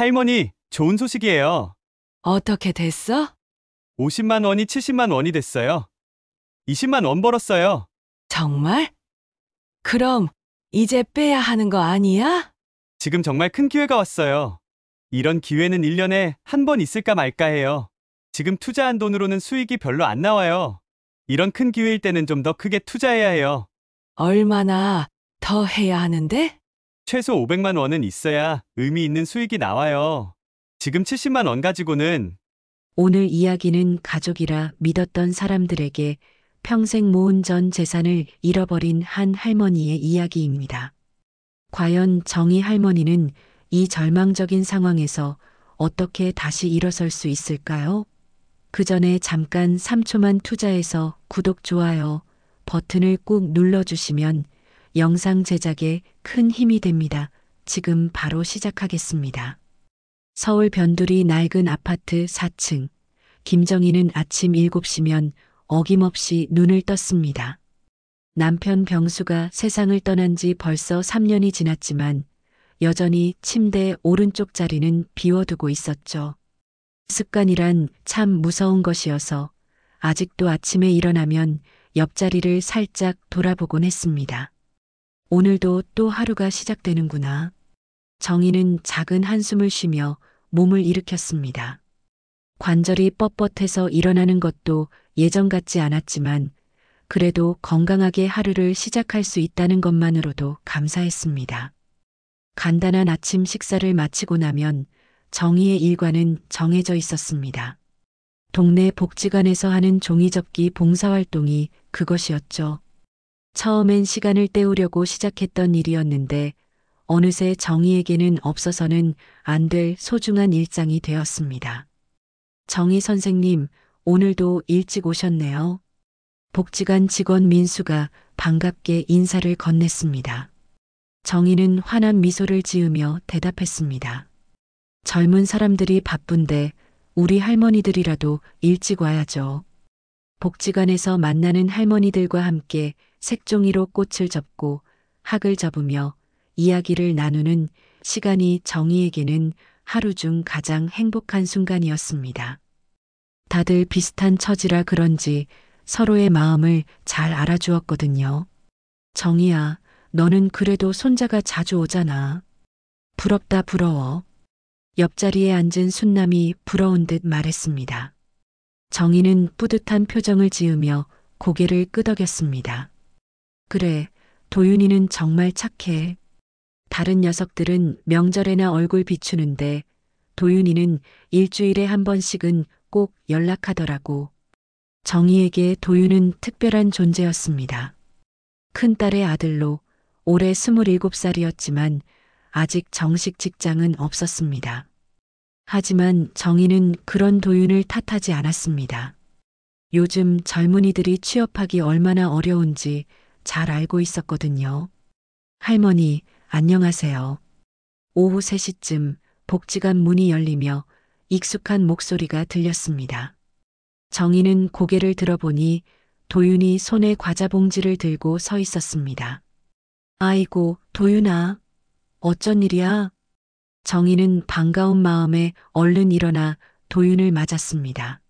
할머니, 좋은 소식이에요. 어떻게 됐어? 50만 원이 70만 원이 됐어요. 20만 원 벌었어요. 정말? 그럼 이제 빼야 하는 거 아니야? 지금 정말 큰 기회가 왔어요. 이런 기회는 1년에 한 번 있을까 말까 해요. 지금 투자한 돈으로는 수익이 별로 안 나와요. 이런 큰 기회일 때는 좀 더 크게 투자해야 해요. 얼마나 더 해야 하는데? 최소 500만 원은 있어야 의미 있는 수익이 나와요. 지금 70만 원 가지고는 오늘 이야기는 가족이라 믿었던 사람들에게 평생 모은 전 재산을 잃어버린 한 할머니의 이야기입니다. 과연 정희 할머니는 이 절망적인 상황에서 어떻게 다시 일어설 수 있을까요? 그 전에 잠깐 3초만 투자해서 구독, 좋아요 버튼을 꾹 눌러주시면 영상 제작에 큰 힘이 됩니다. 지금 바로 시작하겠습니다. 서울 변두리 낡은 아파트 4층. 김정희는 아침 7시면 어김없이 눈을 떴습니다. 남편 병수가 세상을 떠난 지 벌써 3년이 지났지만 여전히 침대 오른쪽 자리는 비워두고 있었죠. 습관이란 참 무서운 것이어서 아직도 아침에 일어나면 옆자리를 살짝 돌아보곤 했습니다. 오늘도 또 하루가 시작되는구나. 정희는 작은 한숨을 쉬며 몸을 일으켰습니다. 관절이 뻣뻣해서 일어나는 것도 예전 같지 않았지만 그래도 건강하게 하루를 시작할 수 있다는 것만으로도 감사했습니다. 간단한 아침 식사를 마치고 나면 정희의 일과는 정해져 있었습니다. 동네 복지관에서 하는 종이접기 봉사활동이 그것이었죠. 처음엔 시간을 때우려고 시작했던 일이었는데 어느새 정희에게는 없어서는 안 될 소중한 일상이 되었습니다. 정희 선생님, 오늘도 일찍 오셨네요. 복지관 직원 민수가 반갑게 인사를 건넸습니다. 정희는 환한 미소를 지으며 대답했습니다. 젊은 사람들이 바쁜데 우리 할머니들이라도 일찍 와야죠. 복지관에서 만나는 할머니들과 함께 색종이로 꽃을 접고 학을 접으며 이야기를 나누는 시간이 정희에게는 하루 중 가장 행복한 순간이었습니다. 다들 비슷한 처지라 그런지 서로의 마음을 잘 알아주었거든요. 정희야, 너는 그래도 손자가 자주 오잖아. 부럽다 부러워. 옆자리에 앉은 순남이 부러운 듯 말했습니다. 정희는 뿌듯한 표정을 지으며 고개를 끄덕였습니다. 그래, 도윤이는 정말 착해. 다른 녀석들은 명절에나 얼굴 비추는데 도윤이는 일주일에 한 번씩은 꼭 연락하더라고. 정희에게 도윤은 특별한 존재였습니다. 큰딸의 아들로 올해 27살이었지만 아직 정식 직장은 없었습니다. 하지만 정희는 그런 도윤을 탓하지 않았습니다. 요즘 젊은이들이 취업하기 얼마나 어려운지 잘 알고 있었거든요. 할머니, 안녕하세요. 오후 3시쯤 복지관 문이 열리며 익숙한 목소리가 들렸습니다. 정희는 고개를 들어보니 도윤이 손에 과자 봉지를 들고 서 있었습니다. 아이고, 도윤아. 어쩐 일이야? 정희는 반가운 마음에 얼른 일어나 도윤을 맞았습니다.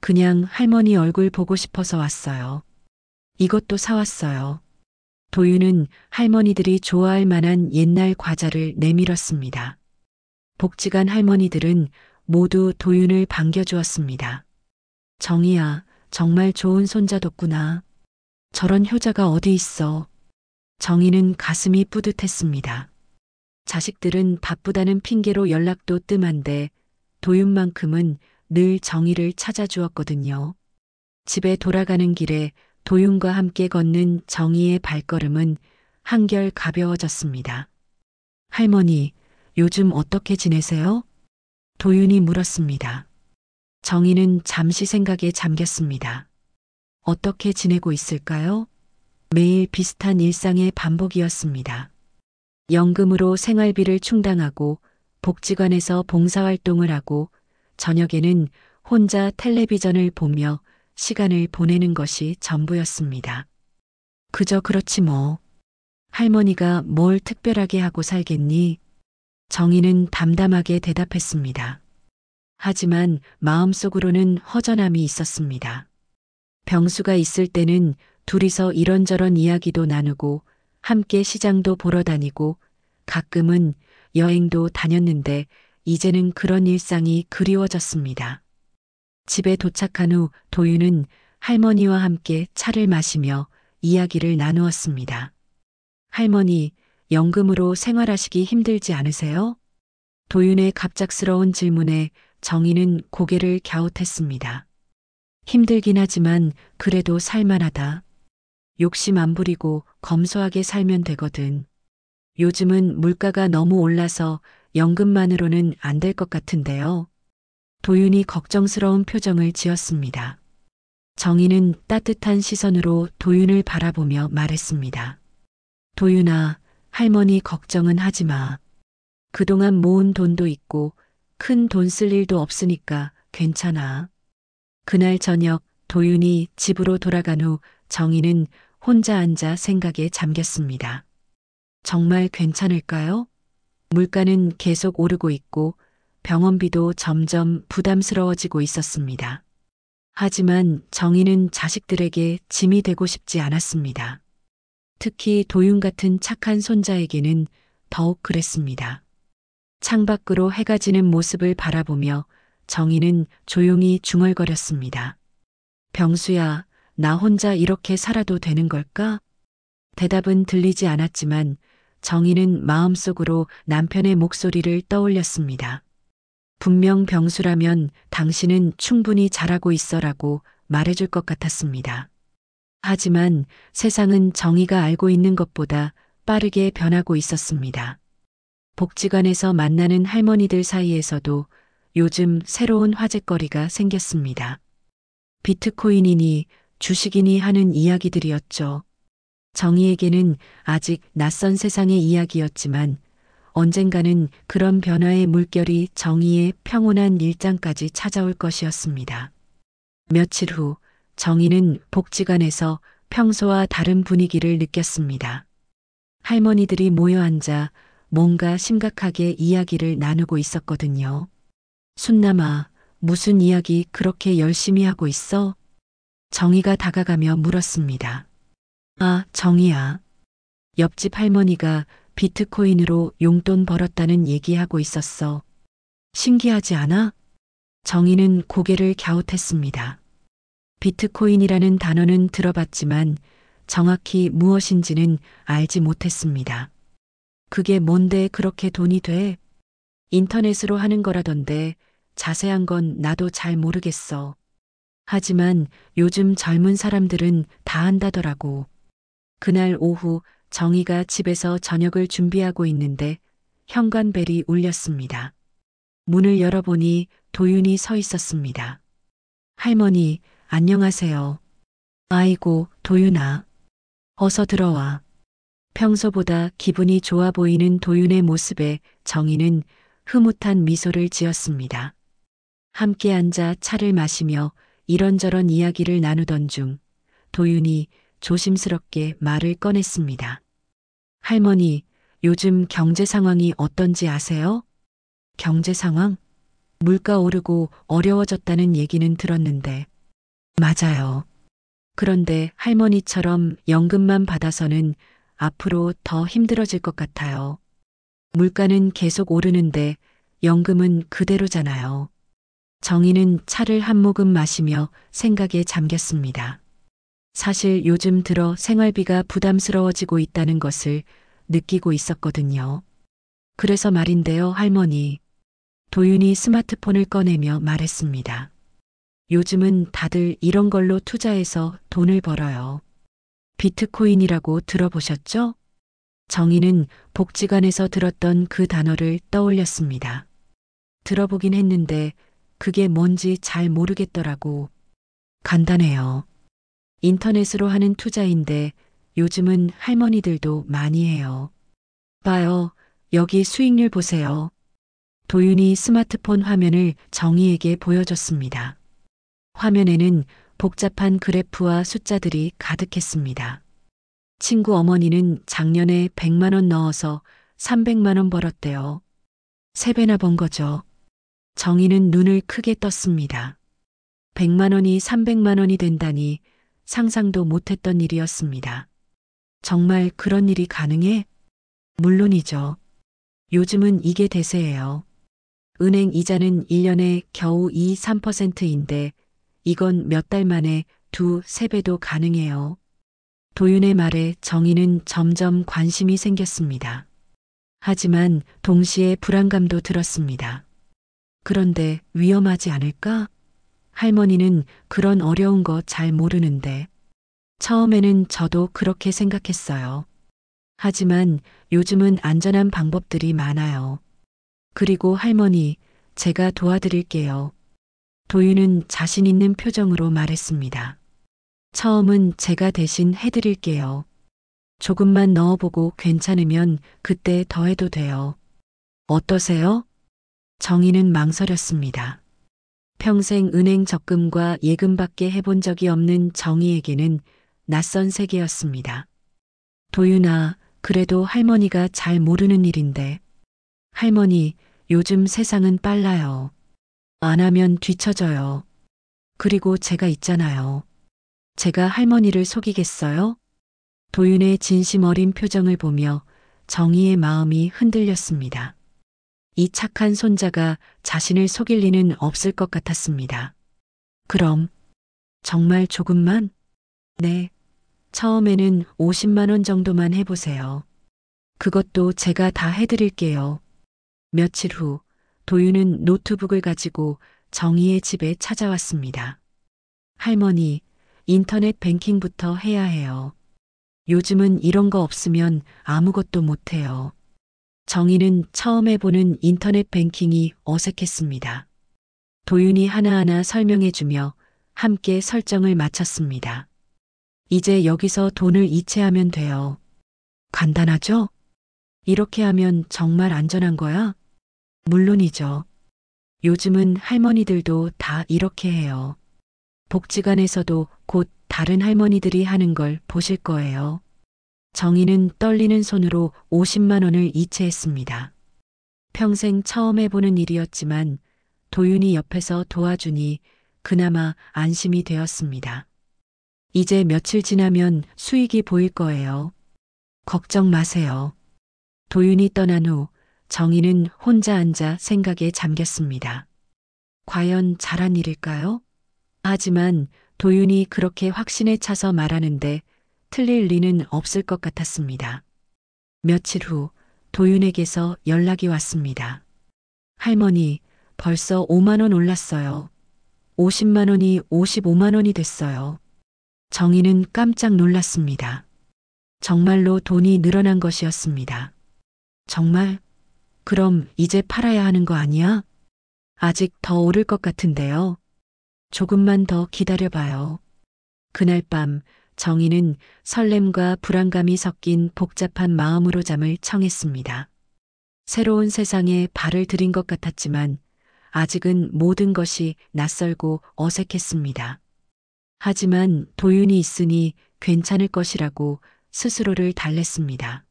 그냥 할머니 얼굴 보고 싶어서 왔어요. 이것도 사왔어요. 도윤은 할머니들이 좋아할 만한 옛날 과자를 내밀었습니다. 복지관 할머니들은 모두 도윤을 반겨주었습니다. 정희야, 정말 좋은 손자 뒀구나. 저런 효자가 어디 있어. 정희는 가슴이 뿌듯했습니다. 자식들은 바쁘다는 핑계로 연락도 뜸한데 도윤만큼은 늘 정희를 찾아주었거든요. 집에 돌아가는 길에 도윤과 함께 걷는 정희의 발걸음은 한결 가벼워졌습니다. 할머니, 요즘 어떻게 지내세요? 도윤이 물었습니다. 정희는 잠시 생각에 잠겼습니다. 어떻게 지내고 있을까요? 매일 비슷한 일상의 반복이었습니다. 연금으로 생활비를 충당하고 복지관에서 봉사활동을 하고 저녁에는 혼자 텔레비전을 보며 시간을 보내는 것이 전부였습니다. 그저 그렇지 뭐. 할머니가 뭘 특별하게 하고 살겠니? 정희는 담담하게 대답했습니다. 하지만 마음속으로는 허전함이 있었습니다. 병수가 있을 때는 둘이서 이런저런 이야기도 나누고 함께 시장도 보러 다니고 가끔은 여행도 다녔는데 이제는 그런 일상이 그리워졌습니다. 집에 도착한 후 도윤은 할머니와 함께 차를 마시며 이야기를 나누었습니다. 할머니, 연금으로 생활하시기 힘들지 않으세요? 도윤의 갑작스러운 질문에 정희는 고개를 갸웃했습니다. 힘들긴 하지만 그래도 살만하다. 욕심 안 부리고 검소하게 살면 되거든. 요즘은 물가가 너무 올라서 연금만으로는 안 될 것 같은데요. 도윤이 걱정스러운 표정을 지었습니다. 정희는 따뜻한 시선으로 도윤을 바라보며 말했습니다. 도윤아, 할머니 걱정은 하지 마. 그동안 모은 돈도 있고 큰 돈 쓸 일도 없으니까 괜찮아. 그날 저녁 도윤이 집으로 돌아간 후 정희는 혼자 앉아 생각에 잠겼습니다. 정말 괜찮을까요? 물가는 계속 오르고 있고 병원비도 점점 부담스러워지고 있었습니다. 하지만 정희는 자식들에게 짐이 되고 싶지 않았습니다. 특히 도윤 같은 착한 손자에게는 더욱 그랬습니다. 창밖으로 해가 지는 모습을 바라보며 정희는 조용히 중얼거렸습니다. 병수야, 나 혼자 이렇게 살아도 되는 걸까? 대답은 들리지 않았지만 정희는 마음속으로 남편의 목소리를 떠올렸습니다. 분명 병수라면 당신은 충분히 잘하고 있어라고 말해줄 것 같았습니다. 하지만 세상은 정희가 알고 있는 것보다 빠르게 변하고 있었습니다. 복지관에서 만나는 할머니들 사이에서도 요즘 새로운 화제거리가 생겼습니다. 비트코인이니 주식이니 하는 이야기들이었죠. 정희에게는 아직 낯선 세상의 이야기였지만 언젠가는 그런 변화의 물결이 정희의 평온한 일상까지 찾아올 것이었습니다. 며칠 후 정희는 복지관에서 평소와 다른 분위기를 느꼈습니다. 할머니들이 모여 앉아 뭔가 심각하게 이야기를 나누고 있었거든요. 순남아, 무슨 이야기 그렇게 열심히 하고 있어? 정희가 다가가며 물었습니다. 아, 정희야. 옆집 할머니가 비트코인으로 용돈 벌었다는 얘기하고 있었어. 신기하지 않아? 정희는 고개를 갸웃했습니다. 비트코인이라는 단어는 들어봤지만 정확히 무엇인지는 알지 못했습니다. 그게 뭔데 그렇게 돈이 돼? 인터넷으로 하는 거라던데 자세한 건 나도 잘 모르겠어. 하지만 요즘 젊은 사람들은 다 한다더라고. 그날 오후 정희가 집에서 저녁을 준비하고 있는데 현관벨이 울렸습니다. 문을 열어보니 도윤이 서 있었습니다. 할머니, 안녕하세요. 아이고, 도윤아. 어서 들어와. 평소보다 기분이 좋아 보이는 도윤의 모습에 정희는 흐뭇한 미소를 지었습니다. 함께 앉아 차를 마시며 이런저런 이야기를 나누던 중 도윤이 조심스럽게 말을 꺼냈습니다. 할머니, 요즘 경제 상황이 어떤지 아세요? 경제 상황? 물가 오르고 어려워졌다는 얘기는 들었는데. 맞아요. 그런데 할머니처럼 연금만 받아서는 앞으로 더 힘들어질 것 같아요. 물가는 계속 오르는데 연금은 그대로잖아요. 정희는 차를 한 모금 마시며 생각에 잠겼습니다. 사실 요즘 들어 생활비가 부담스러워지고 있다는 것을 느끼고 있었거든요. 그래서 말인데요, 할머니. 도윤이 스마트폰을 꺼내며 말했습니다. 요즘은 다들 이런 걸로 투자해서 돈을 벌어요. 비트코인이라고 들어보셨죠? 정희는 복지관에서 들었던 그 단어를 떠올렸습니다. 들어보긴 했는데 그게 뭔지 잘 모르겠더라고. 간단해요. 인터넷으로 하는 투자인데 요즘은 할머니들도 많이 해요. 봐요. 여기 수익률 보세요. 도윤이 스마트폰 화면을 정희에게 보여줬습니다. 화면에는 복잡한 그래프와 숫자들이 가득했습니다. 친구 어머니는 작년에 100만 원 넣어서 300만 원 벌었대요. 3배나 번 거죠. 정희는 눈을 크게 떴습니다. 100만 원이 300만 원이 된다니 상상도 못했던 일이었습니다. 정말 그런 일이 가능해? 물론이죠. 요즘은 이게 대세예요. 은행 이자는 1년에 겨우 2, 3%인데 이건 몇 달 만에 2, 3배도 가능해요. 도윤의 말에 정희는 점점 관심이 생겼습니다. 하지만 동시에 불안감도 들었습니다. 그런데 위험하지 않을까? 할머니는 그런 어려운 거 잘 모르는데. 처음에는 저도 그렇게 생각했어요. 하지만 요즘은 안전한 방법들이 많아요. 그리고 할머니, 제가 도와드릴게요. 도윤은 자신 있는 표정으로 말했습니다. 처음은 제가 대신 해드릴게요. 조금만 넣어보고 괜찮으면 그때 더 해도 돼요. 어떠세요? 정희는 망설였습니다. 평생 은행 적금과 예금밖에 해본 적이 없는 정희에게는 낯선 세계였습니다. 도윤아, 그래도 할머니가 잘 모르는 일인데. 할머니, 요즘 세상은 빨라요. 안 하면 뒤처져요. 그리고 제가 있잖아요. 제가 할머니를 속이겠어요? 도윤의 진심 어린 표정을 보며 정희의 마음이 흔들렸습니다. 이 착한 손자가 자신을 속일 리는 없을 것 같았습니다. 그럼, 정말 조금만? 네. 처음에는 50만 원 정도만 해보세요. 그것도 제가 다 해드릴게요. 며칠 후, 도윤은 노트북을 가지고 정희의 집에 찾아왔습니다. 할머니, 인터넷 뱅킹부터 해야 해요. 요즘은 이런 거 없으면 아무것도 못해요. 정희는 처음 해보는 인터넷 뱅킹이 어색했습니다. 도윤이 하나하나 설명해주며 함께 설정을 마쳤습니다. 이제 여기서 돈을 이체하면 돼요. 간단하죠? 이렇게 하면 정말 안전한 거야? 물론이죠. 요즘은 할머니들도 다 이렇게 해요. 복지관에서도 곧 다른 할머니들이 하는 걸 보실 거예요. 정희는 떨리는 손으로 50만 원을 이체했습니다. 평생 처음 해보는 일이었지만 도윤이 옆에서 도와주니 그나마 안심이 되었습니다. 이제 며칠 지나면 수익이 보일 거예요. 걱정 마세요. 도윤이 떠난 후 정희는 혼자 앉아 생각에 잠겼습니다. 과연 잘한 일일까요? 하지만 도윤이 그렇게 확신에 차서 말하는데 틀릴 리는 없을 것 같았습니다. 며칠 후 도윤에게서 연락이 왔습니다. 할머니, 벌써 5만 원 올랐어요. 50만 원이 55만 원이 됐어요. 정희는 깜짝 놀랐습니다. 정말로 돈이 늘어난 것이었습니다. 정말? 그럼 이제 팔아야 하는 거 아니야? 아직 더 오를 것 같은데요. 조금만 더 기다려봐요. 그날 밤 정희는 설렘과 불안감이 섞인 복잡한 마음으로 잠을 청했습니다. 새로운 세상에 발을 들인 것 같았지만 아직은 모든 것이 낯설고 어색했습니다. 하지만 도윤이 있으니 괜찮을 것이라고 스스로를 달랬습니다.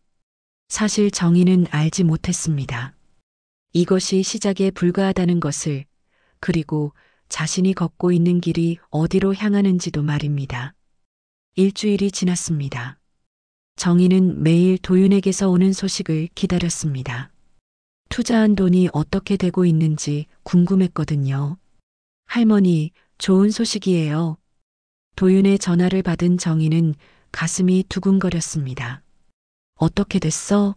사실 정희는 알지 못했습니다. 이것이 시작에 불과하다는 것을, 그리고 자신이 걷고 있는 길이 어디로 향하는지도 말입니다. 일주일이 지났습니다. 정희는 매일 도윤에게서 오는 소식을 기다렸습니다. 투자한 돈이 어떻게 되고 있는지 궁금했거든요. 할머니, 좋은 소식이에요. 도윤의 전화를 받은 정희는 가슴이 두근거렸습니다. 어떻게 됐어?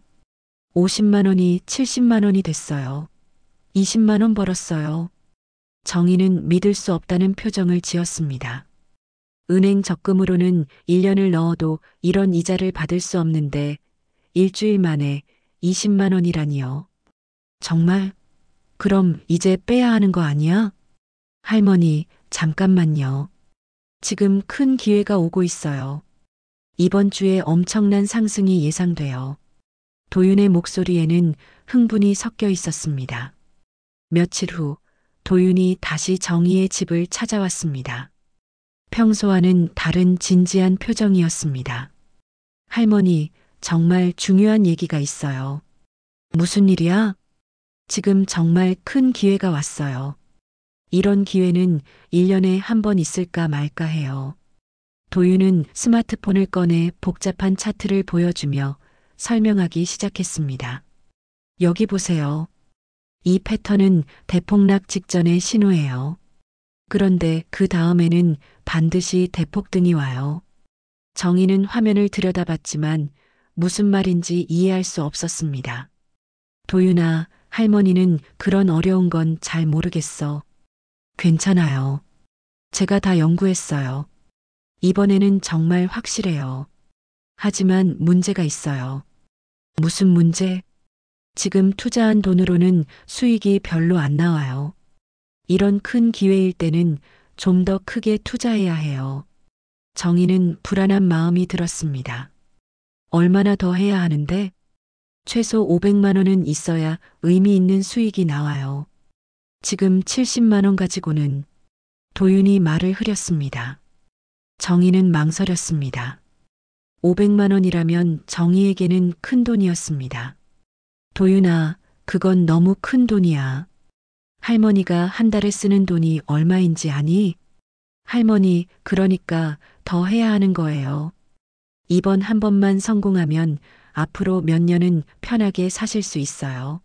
50만 원이 70만 원이 됐어요. 20만 원 벌었어요. 정희는 믿을 수 없다는 표정을 지었습니다. 은행 적금으로는 1년을 넣어도 이런 이자를 받을 수 없는데 일주일 만에 20만 원이라니요. 정말? 그럼 이제 빼야 하는 거 아니야? 할머니, 잠깐만요. 지금 큰 기회가 오고 있어요. 이번 주에 엄청난 상승이 예상돼요. 도윤의 목소리에는 흥분이 섞여 있었습니다. 며칠 후 도윤이 다시 정희의 집을 찾아왔습니다. 평소와는 다른 진지한 표정이었습니다. 할머니, 정말 중요한 얘기가 있어요. 무슨 일이야? 지금 정말 큰 기회가 왔어요. 이런 기회는 1년에 한 번 있을까 말까 해요. 도윤은 스마트폰을 꺼내 복잡한 차트를 보여주며 설명하기 시작했습니다. 여기 보세요. 이 패턴은 대폭락 직전의 신호예요. 그런데 그 다음에는 반드시 대폭등이 와요. 정희는 화면을 들여다봤지만 무슨 말인지 이해할 수 없었습니다. 도윤아, 할머니는 그런 어려운 건 잘 모르겠어. 괜찮아요. 제가 다 연구했어요. 이번에는 정말 확실해요. 하지만 문제가 있어요. 무슨 문제? 지금 투자한 돈으로는 수익이 별로 안 나와요. 이런 큰 기회일 때는 좀 더 크게 투자해야 해요. 정희는 불안한 마음이 들었습니다. 얼마나 더 해야 하는데? 최소 500만 원은 있어야 의미 있는 수익이 나와요. 지금 70만 원 가지고는. 도윤이 말을 흐렸습니다. 정희는 망설였습니다. 500만 원이라면 정희에게는 큰 돈이었습니다. 도윤아, 그건 너무 큰 돈이야. 할머니가 한 달에 쓰는 돈이 얼마인지 아니? 할머니, 그러니까 더 해야 하는 거예요. 이번 한 번만 성공하면 앞으로 몇 년은 편하게 사실 수 있어요.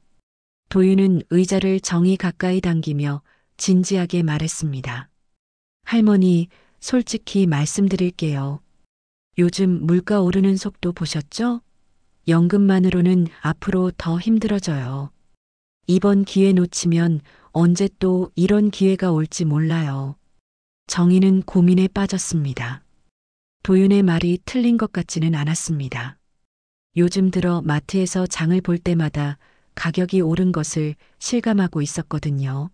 도윤은 의자를 정히 가까이 당기며 진지하게 말했습니다. 할머니, 솔직히 말씀드릴게요. 요즘 물가 오르는 속도 보셨죠? 연금만으로는 앞으로 더 힘들어져요. 이번 기회 놓치면 언제 또 이런 기회가 올지 몰라요. 정희는 고민에 빠졌습니다. 도윤의 말이 틀린 것 같지는 않았습니다. 요즘 들어 마트에서 장을 볼 때마다 가격이 오른 것을 실감하고 있었거든요.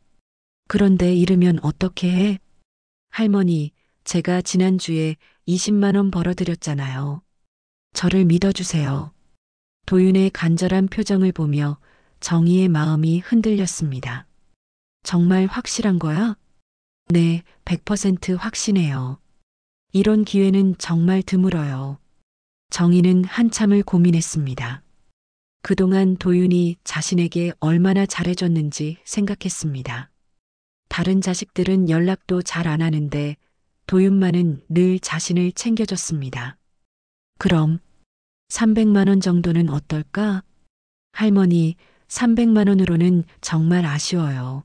그런데 이르면 어떻게 해? 할머니, 제가 지난주에 20만 원 벌어드렸잖아요. 저를 믿어주세요. 도윤의 간절한 표정을 보며 정희의 마음이 흔들렸습니다. 정말 확실한 거야? 네, 100% 확신해요. 이런 기회는 정말 드물어요. 정희는 한참을 고민했습니다. 그동안 도윤이 자신에게 얼마나 잘해줬는지 생각했습니다. 다른 자식들은 연락도 잘 안 하는데 도윤만은 늘 자신을 챙겨줬습니다. 그럼 300만 원 정도는 어떨까? 할머니, 300만 원으로는 정말 아쉬워요.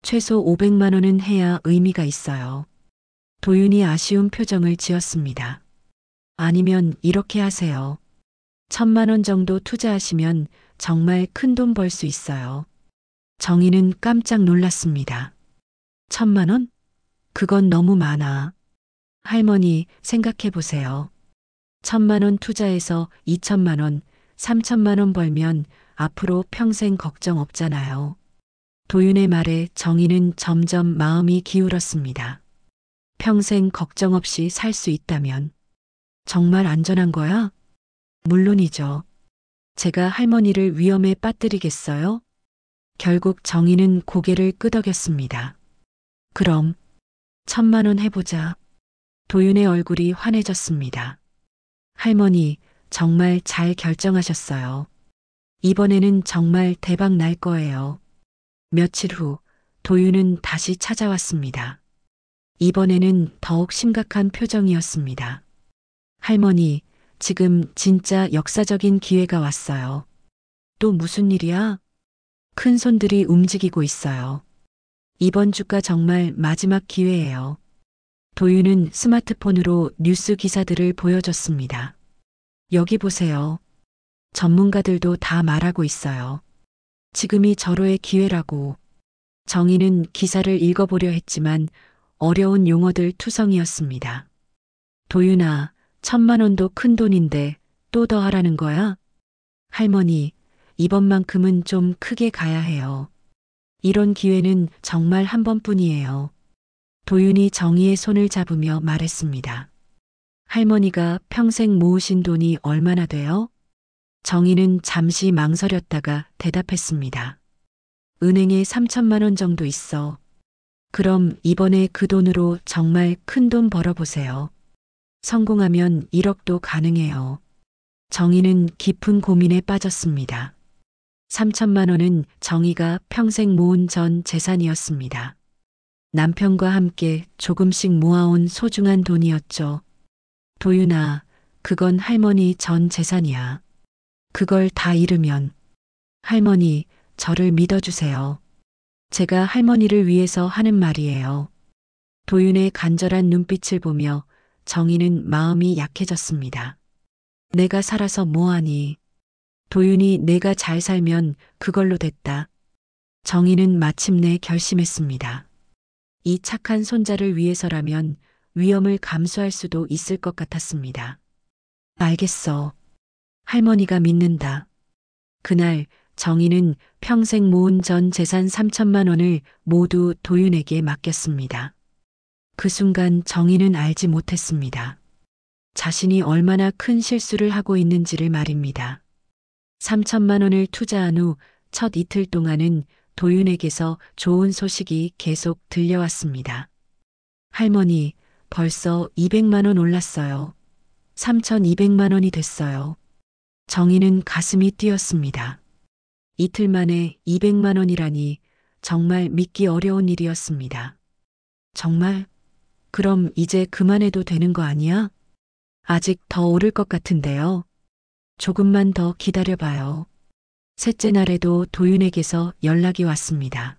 최소 500만 원은 해야 의미가 있어요. 도윤이 아쉬운 표정을 지었습니다. 아니면 이렇게 하세요. 1000만 원 정도 투자하시면 정말 큰 돈 벌 수 있어요. 정희는 깜짝 놀랐습니다. 1000만 원? 그건 너무 많아. 할머니, 생각해 보세요. 1000만 원 투자해서 2000만 원, 3000만 원 벌면 앞으로 평생 걱정 없잖아요. 도윤의 말에 정희는 점점 마음이 기울었습니다. 평생 걱정 없이 살 수 있다면 정말 안전한 거야? 물론이죠. 제가 할머니를 위험에 빠뜨리겠어요? 결국 정희는 고개를 끄덕였습니다. 그럼 1000만 원 해보자. 도윤의 얼굴이 환해졌습니다. 할머니, 정말 잘 결정하셨어요. 이번에는 정말 대박 날 거예요. 며칠 후 도윤은 다시 찾아왔습니다. 이번에는 더욱 심각한 표정이었습니다. 할머니, 지금 진짜 역사적인 기회가 왔어요. 또 무슨 일이야? 큰 손들이 움직이고 있어요. 이번 주가 정말 마지막 기회예요. 도윤은 스마트폰으로 뉴스 기사들을 보여줬습니다. 여기 보세요. 전문가들도 다 말하고 있어요. 지금이 절호의 기회라고. 정희는 기사를 읽어보려 했지만 어려운 용어들 투성이었습니다. 도윤아, 1000만 원도 큰 돈인데 또 더 하라는 거야? 할머니, 이번만큼은 좀 크게 가야 해요. 이런 기회는 정말 한 번뿐이에요. 도윤이 정희의 손을 잡으며 말했습니다. 할머니가 평생 모으신 돈이 얼마나 돼요? 정희는 잠시 망설였다가 대답했습니다. 은행에 3천만 원 정도 있어. 그럼 이번에 그 돈으로 정말 큰 돈 벌어보세요. 성공하면 1억도 가능해요. 정희는 깊은 고민에 빠졌습니다. 3천만 원은 정희가 평생 모은 전 재산이었습니다. 남편과 함께 조금씩 모아온 소중한 돈이었죠. 도윤아, 그건 할머니 전 재산이야. 그걸 다 잃으면 할머니, 저를 믿어주세요. 제가 할머니를 위해서 하는 말이에요. 도윤의 간절한 눈빛을 보며 정희는 마음이 약해졌습니다. 내가 살아서 뭐하니? 도윤이 내가 잘 살면 그걸로 됐다. 정희는 마침내 결심했습니다. 이 착한 손자를 위해서라면 위험을 감수할 수도 있을 것 같았습니다. 알겠어. 할머니가 믿는다. 그날 정희는 평생 모은 전 재산 3천만 원을 모두 도윤에게 맡겼습니다. 그 순간 정희는 알지 못했습니다. 자신이 얼마나 큰 실수를 하고 있는지를 말입니다. 3천만 원을 투자한 후 첫 이틀 동안은 도윤에게서 좋은 소식이 계속 들려왔습니다. 할머니, 벌써 200만 원 올랐어요. 3,200만 원이 됐어요. 정희는 가슴이 뛰었습니다. 이틀 만에 200만 원이라니 정말 믿기 어려운 일이었습니다. 정말? 그럼 이제 그만해도 되는 거 아니야? 아직 더 오를 것 같은데요. 조금만 더 기다려봐요. 셋째 날에도 도윤에게서 연락이 왔습니다.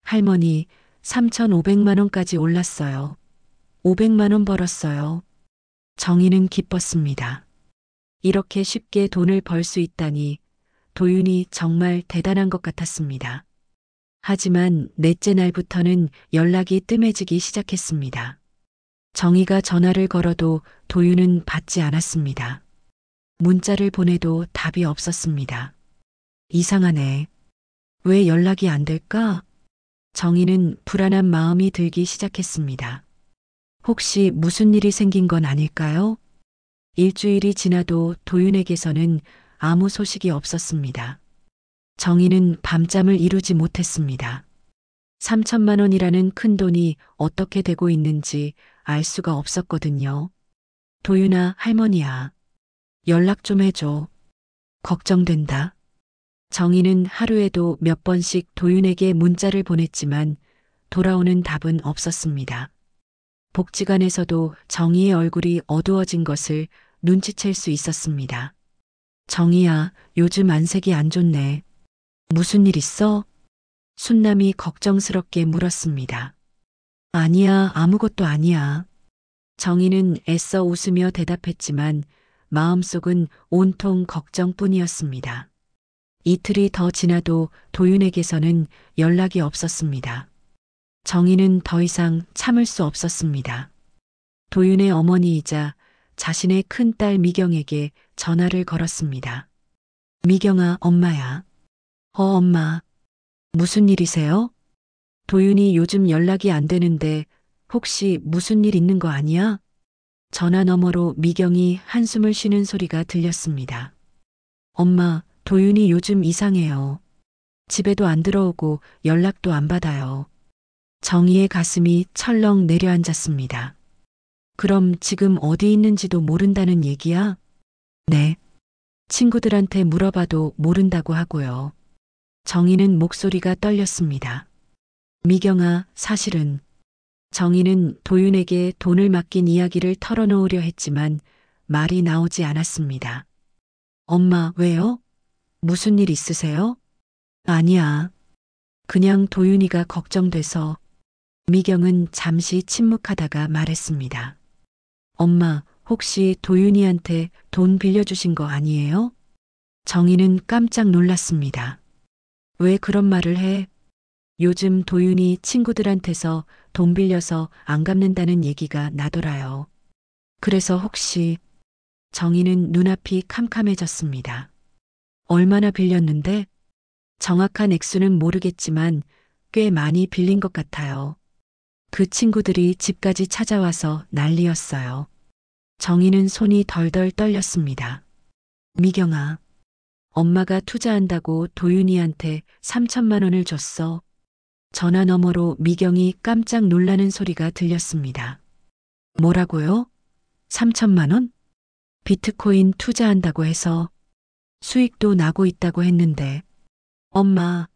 할머니, 3,500만 원까지 올랐어요. 500만 원 벌었어요. 정희는 기뻤습니다. 이렇게 쉽게 돈을 벌 수 있다니 도윤이 정말 대단한 것 같았습니다. 하지만 넷째 날부터는 연락이 뜸해지기 시작했습니다. 정희가 전화를 걸어도 도윤은 받지 않았습니다. 문자를 보내도 답이 없었습니다. 이상하네. 왜 연락이 안 될까? 정희는 불안한 마음이 들기 시작했습니다. 혹시 무슨 일이 생긴 건 아닐까요? 일주일이 지나도 도윤에게서는 아무 소식이 없었습니다. 정희는 밤잠을 이루지 못했습니다. 3천만 원이라는 큰 돈이 어떻게 되고 있는지 알 수가 없었거든요. 도윤아, 할머니야. 연락 좀 해줘. 걱정된다. 정희는 하루에도 몇 번씩 도윤에게 문자를 보냈지만 돌아오는 답은 없었습니다. 복지관에서도 정희의 얼굴이 어두워진 것을 눈치챌 수 있었습니다. 정희야, 요즘 안색이 안 좋네. 무슨 일 있어? 순남이 걱정스럽게 물었습니다. 아니야, 아무것도 아니야. 정희는 애써 웃으며 대답했지만 마음속은 온통 걱정뿐이었습니다. 이틀이 더 지나도 도윤에게서는 연락이 없었습니다. 정희는 더 이상 참을 수 없었습니다. 도윤의 어머니이자 자신의 큰딸 미경에게 전화를 걸었습니다. 미경아, 엄마야. 엄마. 무슨 일이세요? 도윤이 요즘 연락이 안 되는데 혹시 무슨 일 있는 거 아니야? 전화 너머로 미경이 한숨을 쉬는 소리가 들렸습니다. 엄마, 도윤이 요즘 이상해요. 집에도 안 들어오고 연락도 안 받아요. 정희의 가슴이 철렁 내려앉았습니다. 그럼 지금 어디 있는지도 모른다는 얘기야? 네. 친구들한테 물어봐도 모른다고 하고요. 정희는 목소리가 떨렸습니다. 미경아, 사실은. 정희는 도윤에게 돈을 맡긴 이야기를 털어놓으려 했지만 말이 나오지 않았습니다. 엄마, 왜요? 무슨 일 있으세요? 아니야. 그냥 도윤이가 걱정돼서. 미경은 잠시 침묵하다가 말했습니다. 엄마, 혹시 도윤이한테 돈 빌려주신 거 아니에요? 정희는 깜짝 놀랐습니다. 왜 그런 말을 해? 요즘 도윤이 친구들한테서 돈 빌려서 안 갚는다는 얘기가 나더라요. 그래서 혹시. 정희는 눈앞이 캄캄해졌습니다. 얼마나 빌렸는데? 정확한 액수는 모르겠지만 꽤 많이 빌린 것 같아요. 그 친구들이 집까지 찾아와서 난리였어요. 정희는 손이 덜덜 떨렸습니다. 미경아, 엄마가 투자한다고 도윤이한테 3천만 원을 줬어. 전화 너머로 미경이 깜짝 놀라는 소리가 들렸습니다. 뭐라고요? 3천만 원? 비트코인 투자한다고 해서 수익도 나고 있다고 했는데 엄마,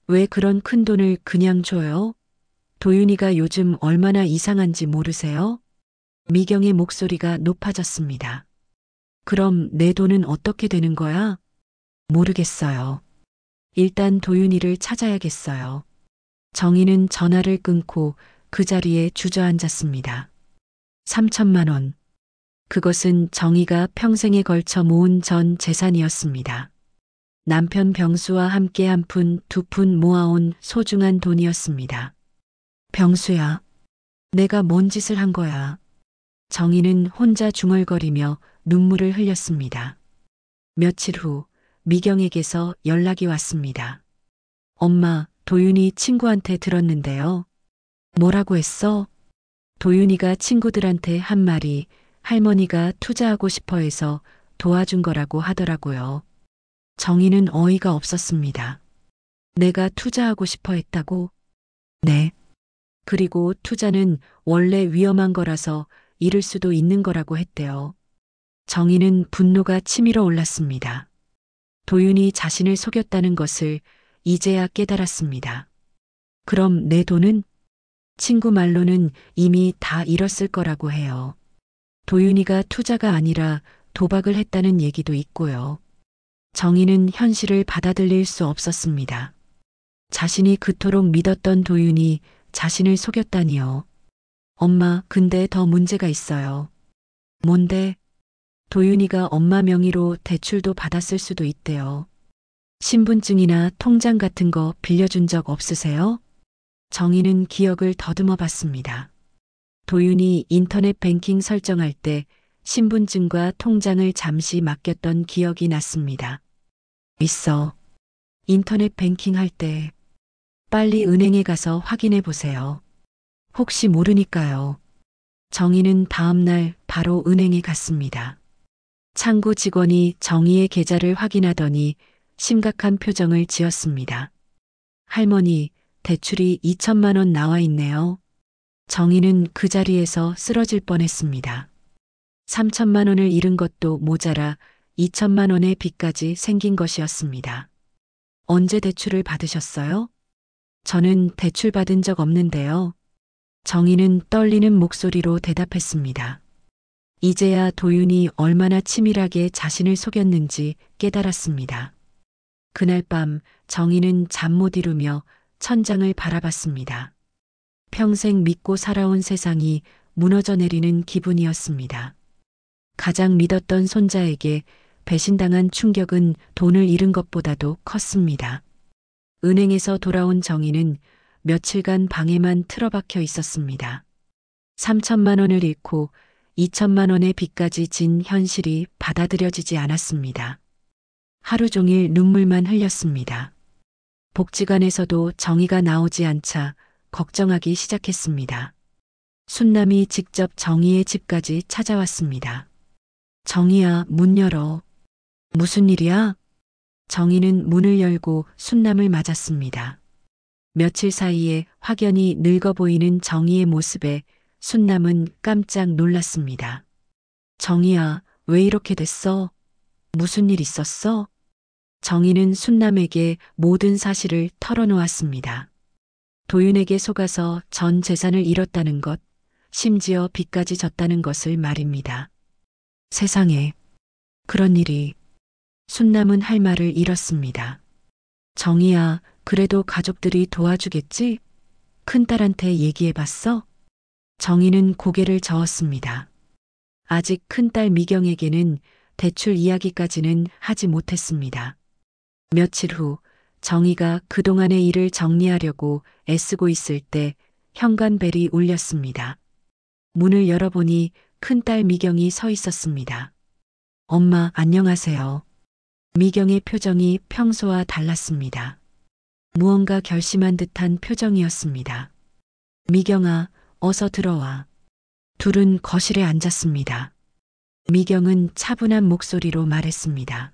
왜 그런 큰 돈을 그냥 줘요? 도윤이가 요즘 얼마나 이상한지 모르세요? 미경의 목소리가 높아졌습니다. 그럼 내 돈은 어떻게 되는 거야? 모르겠어요. 일단 도윤이를 찾아야겠어요. 정희는 전화를 끊고 그 자리에 주저앉았습니다. 3천만 원. 그것은 정희가 평생에 걸쳐 모은 전 재산이었습니다. 남편 병수와 함께 한 푼, 두 푼 모아온 소중한 돈이었습니다. 병수야, 내가 뭔 짓을 한 거야? 정희는 혼자 중얼거리며 눈물을 흘렸습니다. 며칠 후 미경에게서 연락이 왔습니다. 엄마, 도윤이 친구한테 들었는데요. 뭐라고 했어? 도윤이가 친구들한테 한 말이 할머니가 투자하고 싶어 해서 도와준 거라고 하더라고요. 정희는 어이가 없었습니다. 내가 투자하고 싶어 했다고? 네. 그리고 투자는 원래 위험한 거라서 잃을 수도 있는 거라고 했대요. 정희는 분노가 치밀어 올랐습니다. 도윤이 자신을 속였다는 것을 이제야 깨달았습니다. 그럼 내 돈은? 친구 말로는 이미 다 잃었을 거라고 해요. 도윤이가 투자가 아니라 도박을 했다는 얘기도 있고요. 정희는 현실을 받아들일 수 없었습니다. 자신이 그토록 믿었던 도윤이 자신을 속였다니요. 엄마, 근데 더 문제가 있어요. 뭔데? 도윤이가 엄마 명의로 대출도 받았을 수도 있대요. 신분증이나 통장 같은 거 빌려준 적 없으세요? 정희는 기억을 더듬어 봤습니다. 도윤이 인터넷 뱅킹 설정할 때 신분증과 통장을 잠시 맡겼던 기억이 났습니다. 있어. 인터넷 뱅킹 할 때 빨리 은행에 가서 확인해 보세요. 혹시 모르니까요. 정희는 다음날 바로 은행에 갔습니다. 창구 직원이 정희의 계좌를 확인하더니 심각한 표정을 지었습니다. 할머니, 대출이 2천만 원 나와 있네요. 정희는 그 자리에서 쓰러질 뻔했습니다. 3천만 원을 잃은 것도 모자라 2천만 원의 빚까지 생긴 것이었습니다. 언제 대출을 받으셨어요? 저는 대출 받은 적 없는데요. 정희는 떨리는 목소리로 대답했습니다. 이제야 도윤이 얼마나 치밀하게 자신을 속였는지 깨달았습니다. 그날 밤 정희는 잠 못 이루며 천장을 바라봤습니다. 평생 믿고 살아온 세상이 무너져 내리는 기분이었습니다. 가장 믿었던 손자에게 배신당한 충격은 돈을 잃은 것보다도 컸습니다. 은행에서 돌아온 정희는 며칠간 방에만 틀어박혀 있었습니다. 3천만 원을 잃고 2천만 원의 빚까지 진 현실이 받아들여지지 않았습니다. 하루 종일 눈물만 흘렸습니다. 복지관에서도 정의가 나오지 않자 걱정하기 시작했습니다. 순남이 직접 정의의 집까지 찾아왔습니다. 정의야, 문 열어. 무슨 일이야? 정의는 문을 열고 순남을 맞았습니다. 며칠 사이에 확연히 늙어 보이는 정의의 모습에 순남은 깜짝 놀랐습니다. 정의야, 왜 이렇게 됐어? 무슨 일 있었어? 정의는 순남에게 모든 사실을 털어놓았습니다. 도윤에게 속아서 전 재산을 잃었다는 것, 심지어 빚까지 졌다는 것을 말입니다. 세상에, 그런 일이. 순남은 할 말을 잃었습니다. 정희야, 그래도 가족들이 도와주겠지? 큰딸한테 얘기해봤어? 정희는 고개를 저었습니다. 아직 큰딸 미경에게는 대출 이야기까지는 하지 못했습니다. 며칠 후 정희가 그동안의 일을 정리하려고 애쓰고 있을 때 현관벨이 울렸습니다. 문을 열어보니 큰딸 미경이 서 있었습니다. 엄마, 안녕하세요. 미경의 표정이 평소와 달랐습니다. 무언가 결심한 듯한 표정이었습니다. 미경아, 어서 들어와. 둘은 거실에 앉았습니다. 미경은 차분한 목소리로 말했습니다.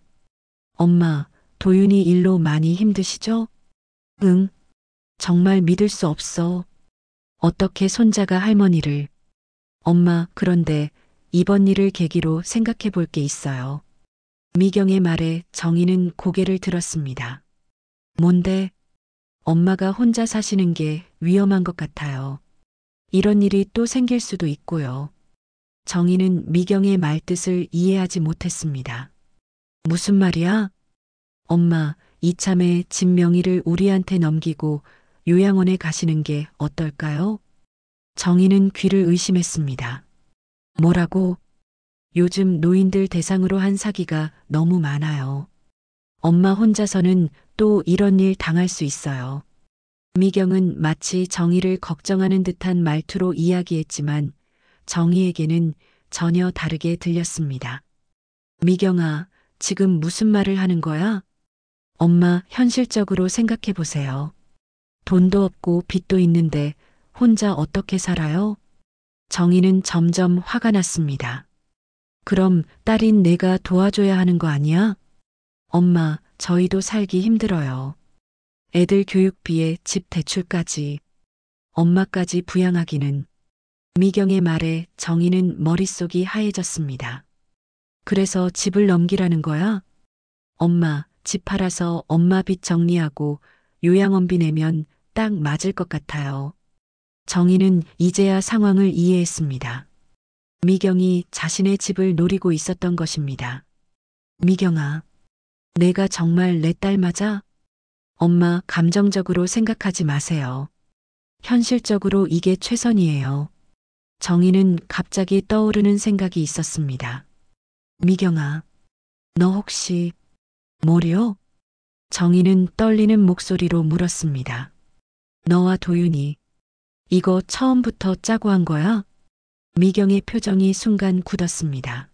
엄마, 도윤이 일로 많이 힘드시죠? 응. 정말 믿을 수 없어. 어떻게 손자가 할머니를. 엄마, 그런데 이번 일을 계기로 생각해 볼 게 있어요. 미경의 말에 정희는 고개를 들었습니다. 뭔데? 엄마가 혼자 사시는 게 위험한 것 같아요. 이런 일이 또 생길 수도 있고요. 정희는 미경의 말뜻을 이해하지 못했습니다. 무슨 말이야? 엄마, 이참에 집 명의를 우리한테 넘기고 요양원에 가시는 게 어떨까요? 정희는 귀를 의심했습니다. 뭐라고? 요즘 노인들 대상으로 한 사기가 너무 많아요. 엄마 혼자서는 또 이런 일 당할 수 있어요. 미경은 마치 정희를 걱정하는 듯한 말투로 이야기했지만 정희에게는 전혀 다르게 들렸습니다. 미경아, 지금 무슨 말을 하는 거야? 엄마, 현실적으로 생각해 보세요. 돈도 없고 빚도 있는데 혼자 어떻게 살아요? 정희는 점점 화가 났습니다. 그럼 딸인 내가 도와줘야 하는 거 아니야? 엄마, 저희도 살기 힘들어요. 애들 교육비에 집 대출까지, 엄마까지 부양하기는. 미경의 말에 정희는 머릿속이 하얘졌습니다. 그래서 집을 넘기라는 거야? 엄마, 집 팔아서 엄마 빚 정리하고 요양원비 내면 딱 맞을 것 같아요. 정희는 이제야 상황을 이해했습니다. 미경이 자신의 집을 노리고 있었던 것입니다. 미경아, 내가 정말 내 딸 맞아? 엄마, 감정적으로 생각하지 마세요. 현실적으로 이게 최선이에요. 정희는 갑자기 떠오르는 생각이 있었습니다. 미경아, 너 혹시 뭐려? 정희는 떨리는 목소리로 물었습니다. 너와 도윤이 이거 처음부터 짜고 한 거야? 미경의 표정이 순간 굳었습니다.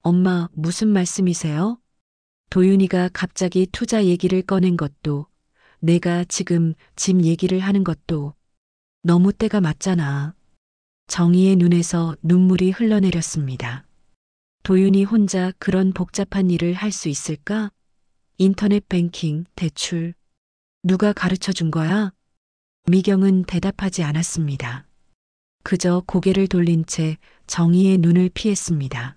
엄마, 무슨 말씀이세요? 도윤이가 갑자기 투자 얘기를 꺼낸 것도, 내가 지금 집 얘기를 하는 것도 너무 때가 맞잖아. 정희의 눈에서 눈물이 흘러내렸습니다. 도윤이 혼자 그런 복잡한 일을 할 수 있을까? 인터넷 뱅킹, 대출. 누가 가르쳐 준 거야? 미경은 대답하지 않았습니다. 그저 고개를 돌린 채 정희의 눈을 피했습니다.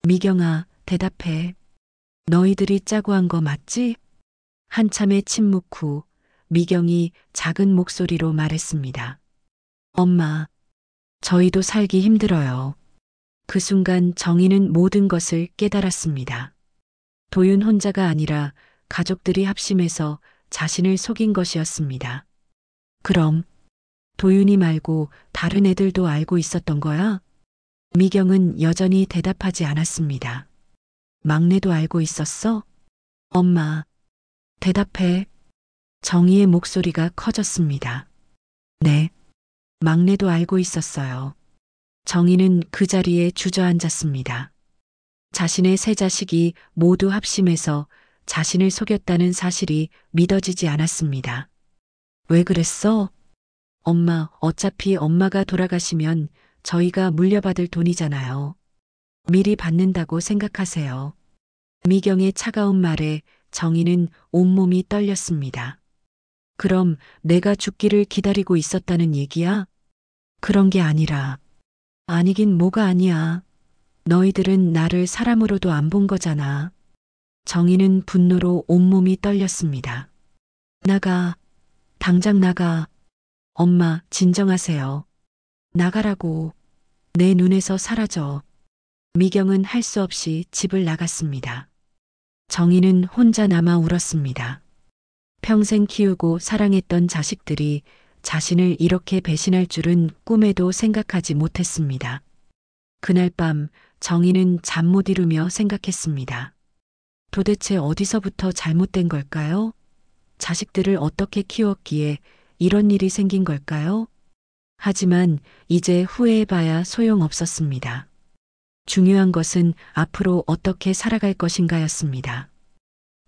미경아, 대답해. 너희들이 짜고 한 거 맞지? 한참의 침묵 후 미경이 작은 목소리로 말했습니다. 엄마, 저희도 살기 힘들어요. 그 순간 정희는 모든 것을 깨달았습니다. 도윤 혼자가 아니라 가족들이 합심해서 자신을 속인 것이었습니다. 그럼 도윤이 말고 다른 애들도 알고 있었던 거야? 미경은 여전히 대답하지 않았습니다. 막내도 알고 있었어? 엄마, 대답해. 정희의 목소리가 커졌습니다. 네, 막내도 알고 있었어요. 정희는 그 자리에 주저앉았습니다. 자신의 세 자식이 모두 합심해서 자신을 속였다는 사실이 믿어지지 않았습니다. 왜 그랬어? 엄마, 어차피 엄마가 돌아가시면 저희가 물려받을 돈이잖아요. 미리 받는다고 생각하세요. 미경의 차가운 말에 정희는 온몸이 떨렸습니다. 그럼 내가 죽기를 기다리고 있었다는 얘기야? 그런 게 아니라. 아니긴 뭐가 아니야. 너희들은 나를 사람으로도 안 본 거잖아. 정희는 분노로 온몸이 떨렸습니다. 나가. 당장 나가. 엄마, 진정하세요. 나가라고. 내 눈에서 사라져. 미경은 할 수 없이 집을 나갔습니다. 정희는 혼자 남아 울었습니다. 평생 키우고 사랑했던 자식들이 자신을 이렇게 배신할 줄은 꿈에도 생각하지 못했습니다. 그날 밤 정희는 잠 못 이루며 생각했습니다. 도대체 어디서부터 잘못된 걸까요? 자식들을 어떻게 키웠기에 이런 일이 생긴 걸까요? 하지만 이제 후회해봐야 소용없었습니다. 중요한 것은 앞으로 어떻게 살아갈 것인가였습니다.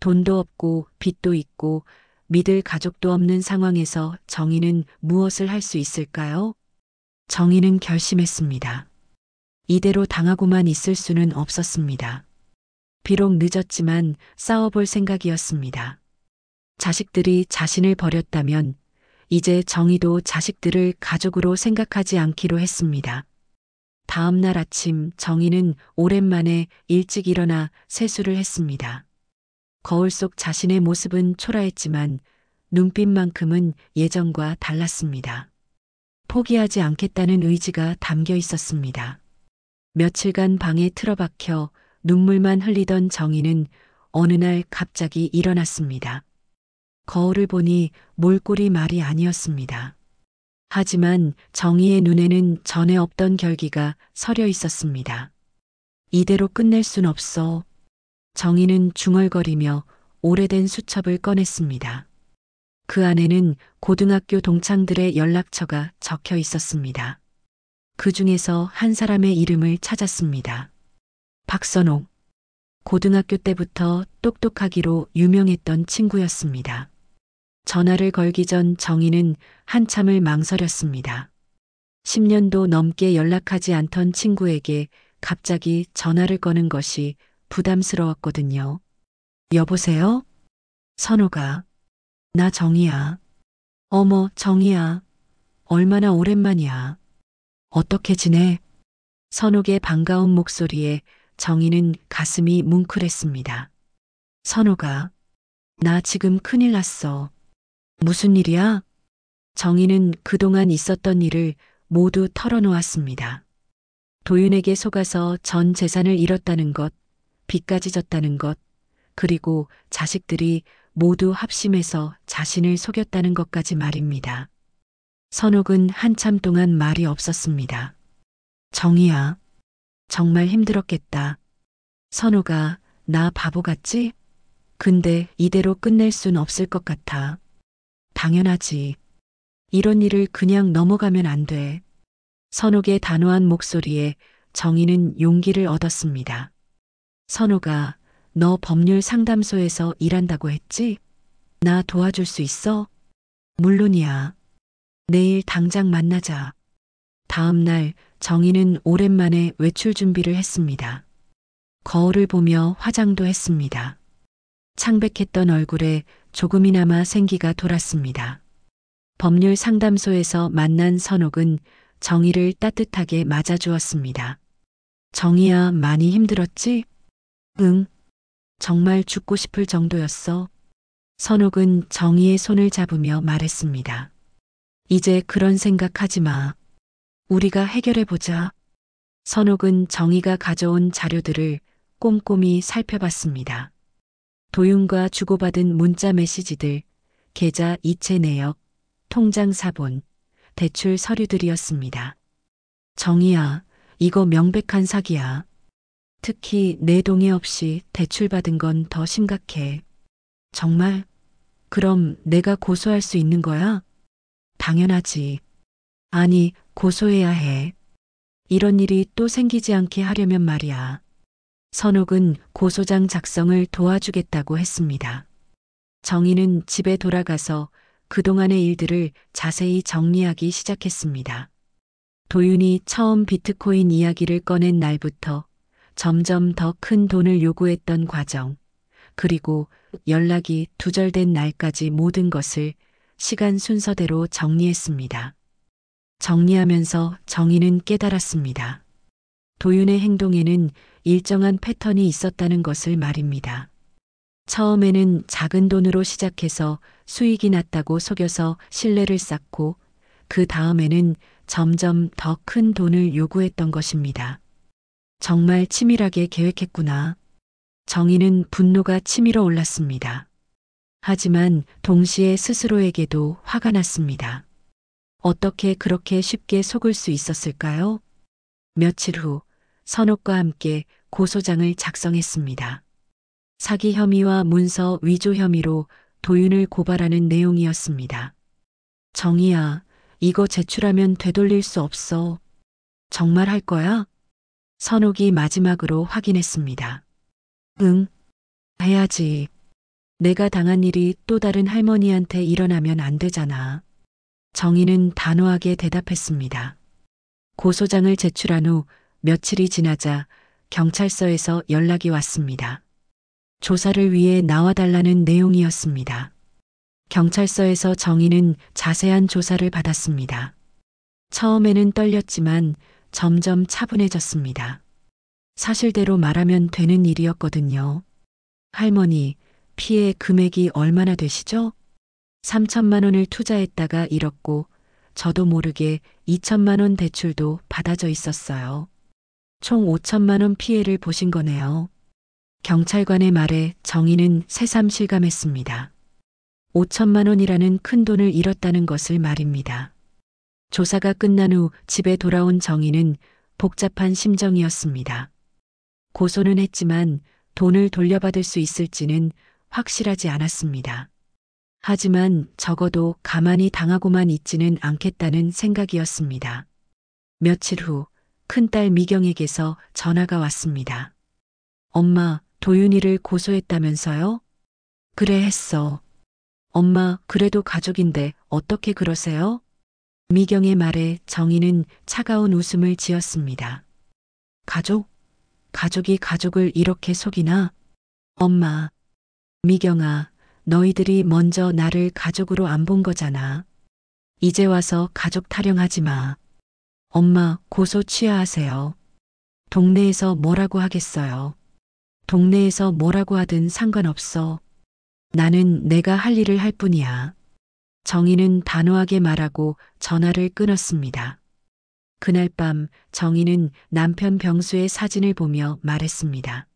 돈도 없고 빚도 있고 믿을 가족도 없는 상황에서 정희는 무엇을 할 수 있을까요? 정희는 결심했습니다. 이대로 당하고만 있을 수는 없었습니다. 비록 늦었지만 싸워볼 생각이었습니다. 자식들이 자신을 버렸다면 이제 정희도 자식들을 가족으로 생각하지 않기로 했습니다. 다음 날 아침 정희는 오랜만에 일찍 일어나 세수를 했습니다. 거울 속 자신의 모습은 초라했지만 눈빛만큼은 예전과 달랐습니다. 포기하지 않겠다는 의지가 담겨 있었습니다. 며칠간 방에 틀어박혀 눈물만 흘리던 정희는 어느 날 갑자기 일어났습니다. 거울을 보니 몰골이 말이 아니었습니다. 하지만 정희의 눈에는 전에 없던 결기가 서려 있었습니다. 이대로 끝낼 순 없어. 정희는 중얼거리며 오래된 수첩을 꺼냈습니다. 그 안에는 고등학교 동창들의 연락처가 적혀 있었습니다. 그 중에서 한 사람의 이름을 찾았습니다. 박선옥. 고등학교 때부터 똑똑하기로 유명했던 친구였습니다. 전화를 걸기 전 정희는 한참을 망설였습니다. 10년도 넘게 연락하지 않던 친구에게 갑자기 전화를 거는 것이 부담스러웠거든요. 여보세요? 선호가. 나 정희야. 어머, 정희야. 얼마나 오랜만이야. 어떻게 지내? 선옥의 반가운 목소리에 정희는 가슴이 뭉클했습니다. 선호가. 나 지금 큰일 났어. 무슨 일이야? 정희는 그동안 있었던 일을 모두 털어놓았습니다. 도윤에게 속아서 전 재산을 잃었다는 것, 빚까지 졌다는 것, 그리고 자식들이 모두 합심해서 자신을 속였다는 것까지 말입니다. 선옥은 한참 동안 말이 없었습니다. 정희야, 정말 힘들었겠다. 선호가, 나 바보 같지? 근데 이대로 끝낼 순 없을 것 같아. 당연하지. 이런 일을 그냥 넘어가면 안 돼. 선옥의 단호한 목소리에 정희는 용기를 얻었습니다. 선호가, 너 법률 상담소에서 일한다고 했지? 나 도와줄 수 있어? 물론이야. 내일 당장 만나자. 다음 날 정희는 오랜만에 외출 준비를 했습니다. 거울을 보며 화장도 했습니다. 창백했던 얼굴에 조금이나마 생기가 돌았습니다. 법률 상담소에서 만난 선옥은 정희를 따뜻하게 맞아주었습니다. 정희야, 많이 힘들었지? 응. 정말 죽고 싶을 정도였어. 선옥은 정희의 손을 잡으며 말했습니다. 이제 그런 생각하지 마. 우리가 해결해보자. 선옥은 정희가 가져온 자료들을 꼼꼼히 살펴봤습니다. 도윤과 주고받은 문자 메시지들, 계좌 이체 내역, 통장 사본, 대출 서류들이었습니다. 정희야, 이거 명백한 사기야. 특히 내 동의 없이 대출받은 건 더 심각해. 정말? 그럼 내가 고소할 수 있는 거야? 당연하지. 아니, 고소해야 해. 이런 일이 또 생기지 않게 하려면 말이야. 선옥은 고소장 작성을 도와주겠다고 했습니다. 정희는 집에 돌아가서 그동안의 일들을 자세히 정리하기 시작했습니다. 도윤이 처음 비트코인 이야기를 꺼낸 날부터 점점 더 큰 돈을 요구했던 과정, 그리고 연락이 두절된 날까지 모든 것을 시간 순서대로 정리했습니다. 정리하면서 정희는 깨달았습니다. 도윤의 행동에는 일정한 패턴이 있었다는 것을 말입니다. 처음에는 작은 돈으로 시작해서 수익이 났다고 속여서 신뢰를 쌓고 그 다음에는 점점 더 큰 돈을 요구했던 것입니다. 정말 치밀하게 계획했구나. 정희는 분노가 치밀어 올랐습니다. 하지만 동시에 스스로에게도 화가 났습니다. 어떻게 그렇게 쉽게 속을 수 있었을까요? 며칠 후 선옥과 함께 고소장을 작성했습니다. 사기 혐의와 문서 위조 혐의로 도윤을 고발하는 내용이었습니다. 정희야, 이거 제출하면 되돌릴 수 없어. 정말 할 거야? 선옥이 마지막으로 확인했습니다. 응, 해야지. 내가 당한 일이 또 다른 할머니한테 일어나면 안 되잖아. 정희는 단호하게 대답했습니다. 고소장을 제출한 후 며칠이 지나자 경찰서에서 연락이 왔습니다. 조사를 위해 나와달라는 내용이었습니다. 경찰서에서 정희는 자세한 조사를 받았습니다. 처음에는 떨렸지만 점점 차분해졌습니다. 사실대로 말하면 되는 일이었거든요. 할머니, 피해 금액이 얼마나 되시죠? 3천만 원을 투자했다가 잃었고 저도 모르게 2천만 원 대출도 받아져 있었어요. 총 5천만 원 피해를 보신 거네요. 경찰관의 말에 정희는 새삼 실감했습니다. 5천만 원이라는 큰 돈을 잃었다는 것을 말입니다. 조사가 끝난 후 집에 돌아온 정희는 복잡한 심정이었습니다. 고소는 했지만 돈을 돌려받을 수 있을지는 확실하지 않았습니다. 하지만 적어도 가만히 당하고만 있지는 않겠다는 생각이었습니다. 며칠 후 큰딸 미경에게서 전화가 왔습니다. 엄마, 도윤이를 고소했다면서요? 그래 했어. 엄마, 그래도 가족인데 어떻게 그러세요? 미경의 말에 정희는 차가운 웃음을 지었습니다. 가족? 가족이 가족을 이렇게 속이나? 엄마, 미경아, 너희들이 먼저 나를 가족으로 안 본 거잖아. 이제 와서 가족 타령하지 마. 엄마, 고소 취하하세요. 동네에서 뭐라고 하겠어요. 동네에서 뭐라고 하든 상관없어. 나는 내가 할 일을 할 뿐이야. 정희는 단호하게 말하고 전화를 끊었습니다. 그날 밤 정희는 남편 병수의 사진을 보며 말했습니다.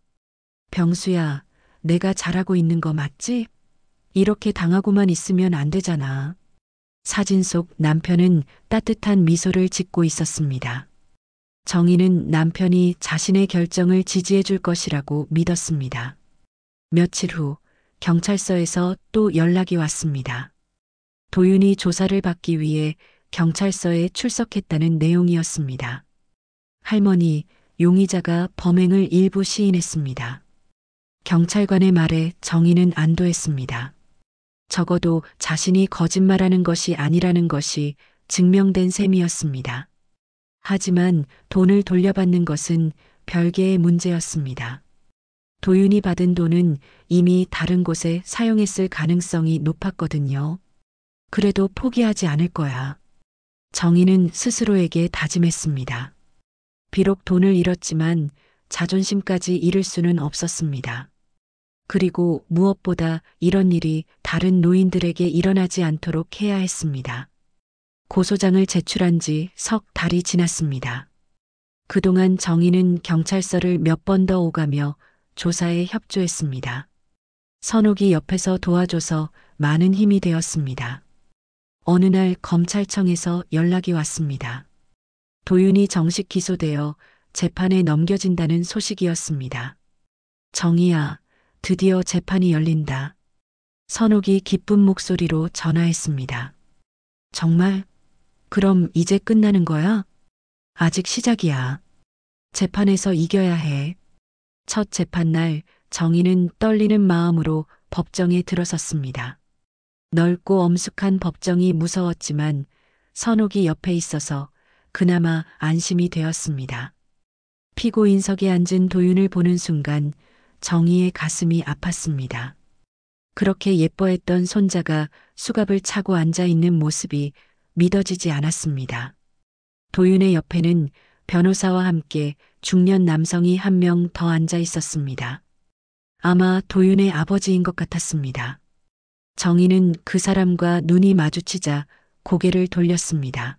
병수야, 내가 잘하고 있는 거 맞지? 이렇게 당하고만 있으면 안 되잖아. 사진 속 남편은 따뜻한 미소를 짓고 있었습니다. 정희는 남편이 자신의 결정을 지지해 줄 것이라고 믿었습니다. 며칠 후 경찰서에서 또 연락이 왔습니다. 도윤이 조사를 받기 위해 경찰서에 출석했다는 내용이었습니다. 할머니, 용의자가 범행을 일부 시인했습니다. 경찰관의 말에 정희는 안도했습니다. 적어도 자신이 거짓말하는 것이 아니라는 것이 증명된 셈이었습니다. 하지만 돈을 돌려받는 것은 별개의 문제였습니다. 도윤이 받은 돈은 이미 다른 곳에 사용했을 가능성이 높았거든요. 그래도 포기하지 않을 거야. 정희는 스스로에게 다짐했습니다. 비록 돈을 잃었지만 자존심까지 잃을 수는 없었습니다. 그리고 무엇보다 이런 일이 다른 노인들에게 일어나지 않도록 해야 했습니다. 고소장을 제출한 지 석 달이 지났습니다. 그동안 정희는 경찰서를 몇 번 더 오가며 조사에 협조했습니다. 선옥이 옆에서 도와줘서 많은 힘이 되었습니다. 어느 날 검찰청에서 연락이 왔습니다. 도윤이 정식 기소되어 재판에 넘겨진다는 소식이었습니다. 정희야, 드디어 재판이 열린다. 선옥이 기쁜 목소리로 전화했습니다. 정말? 그럼 이제 끝나는 거야? 아직 시작이야. 재판에서 이겨야 해. 첫 재판날 정희는 떨리는 마음으로 법정에 들어섰습니다. 넓고 엄숙한 법정이 무서웠지만 선옥이 옆에 있어서 그나마 안심이 되었습니다. 피고인석에 앉은 도윤을 보는 순간 정희의 가슴이 아팠습니다. 그렇게 예뻐했던 손자가 수갑을 차고 앉아 있는 모습이 믿어지지 않았습니다. 도윤의 옆에는 변호사와 함께 중년 남성이 한 명 더 앉아 있었습니다. 아마 도윤의 아버지인 것 같았습니다. 정희는 그 사람과 눈이 마주치자 고개를 돌렸습니다.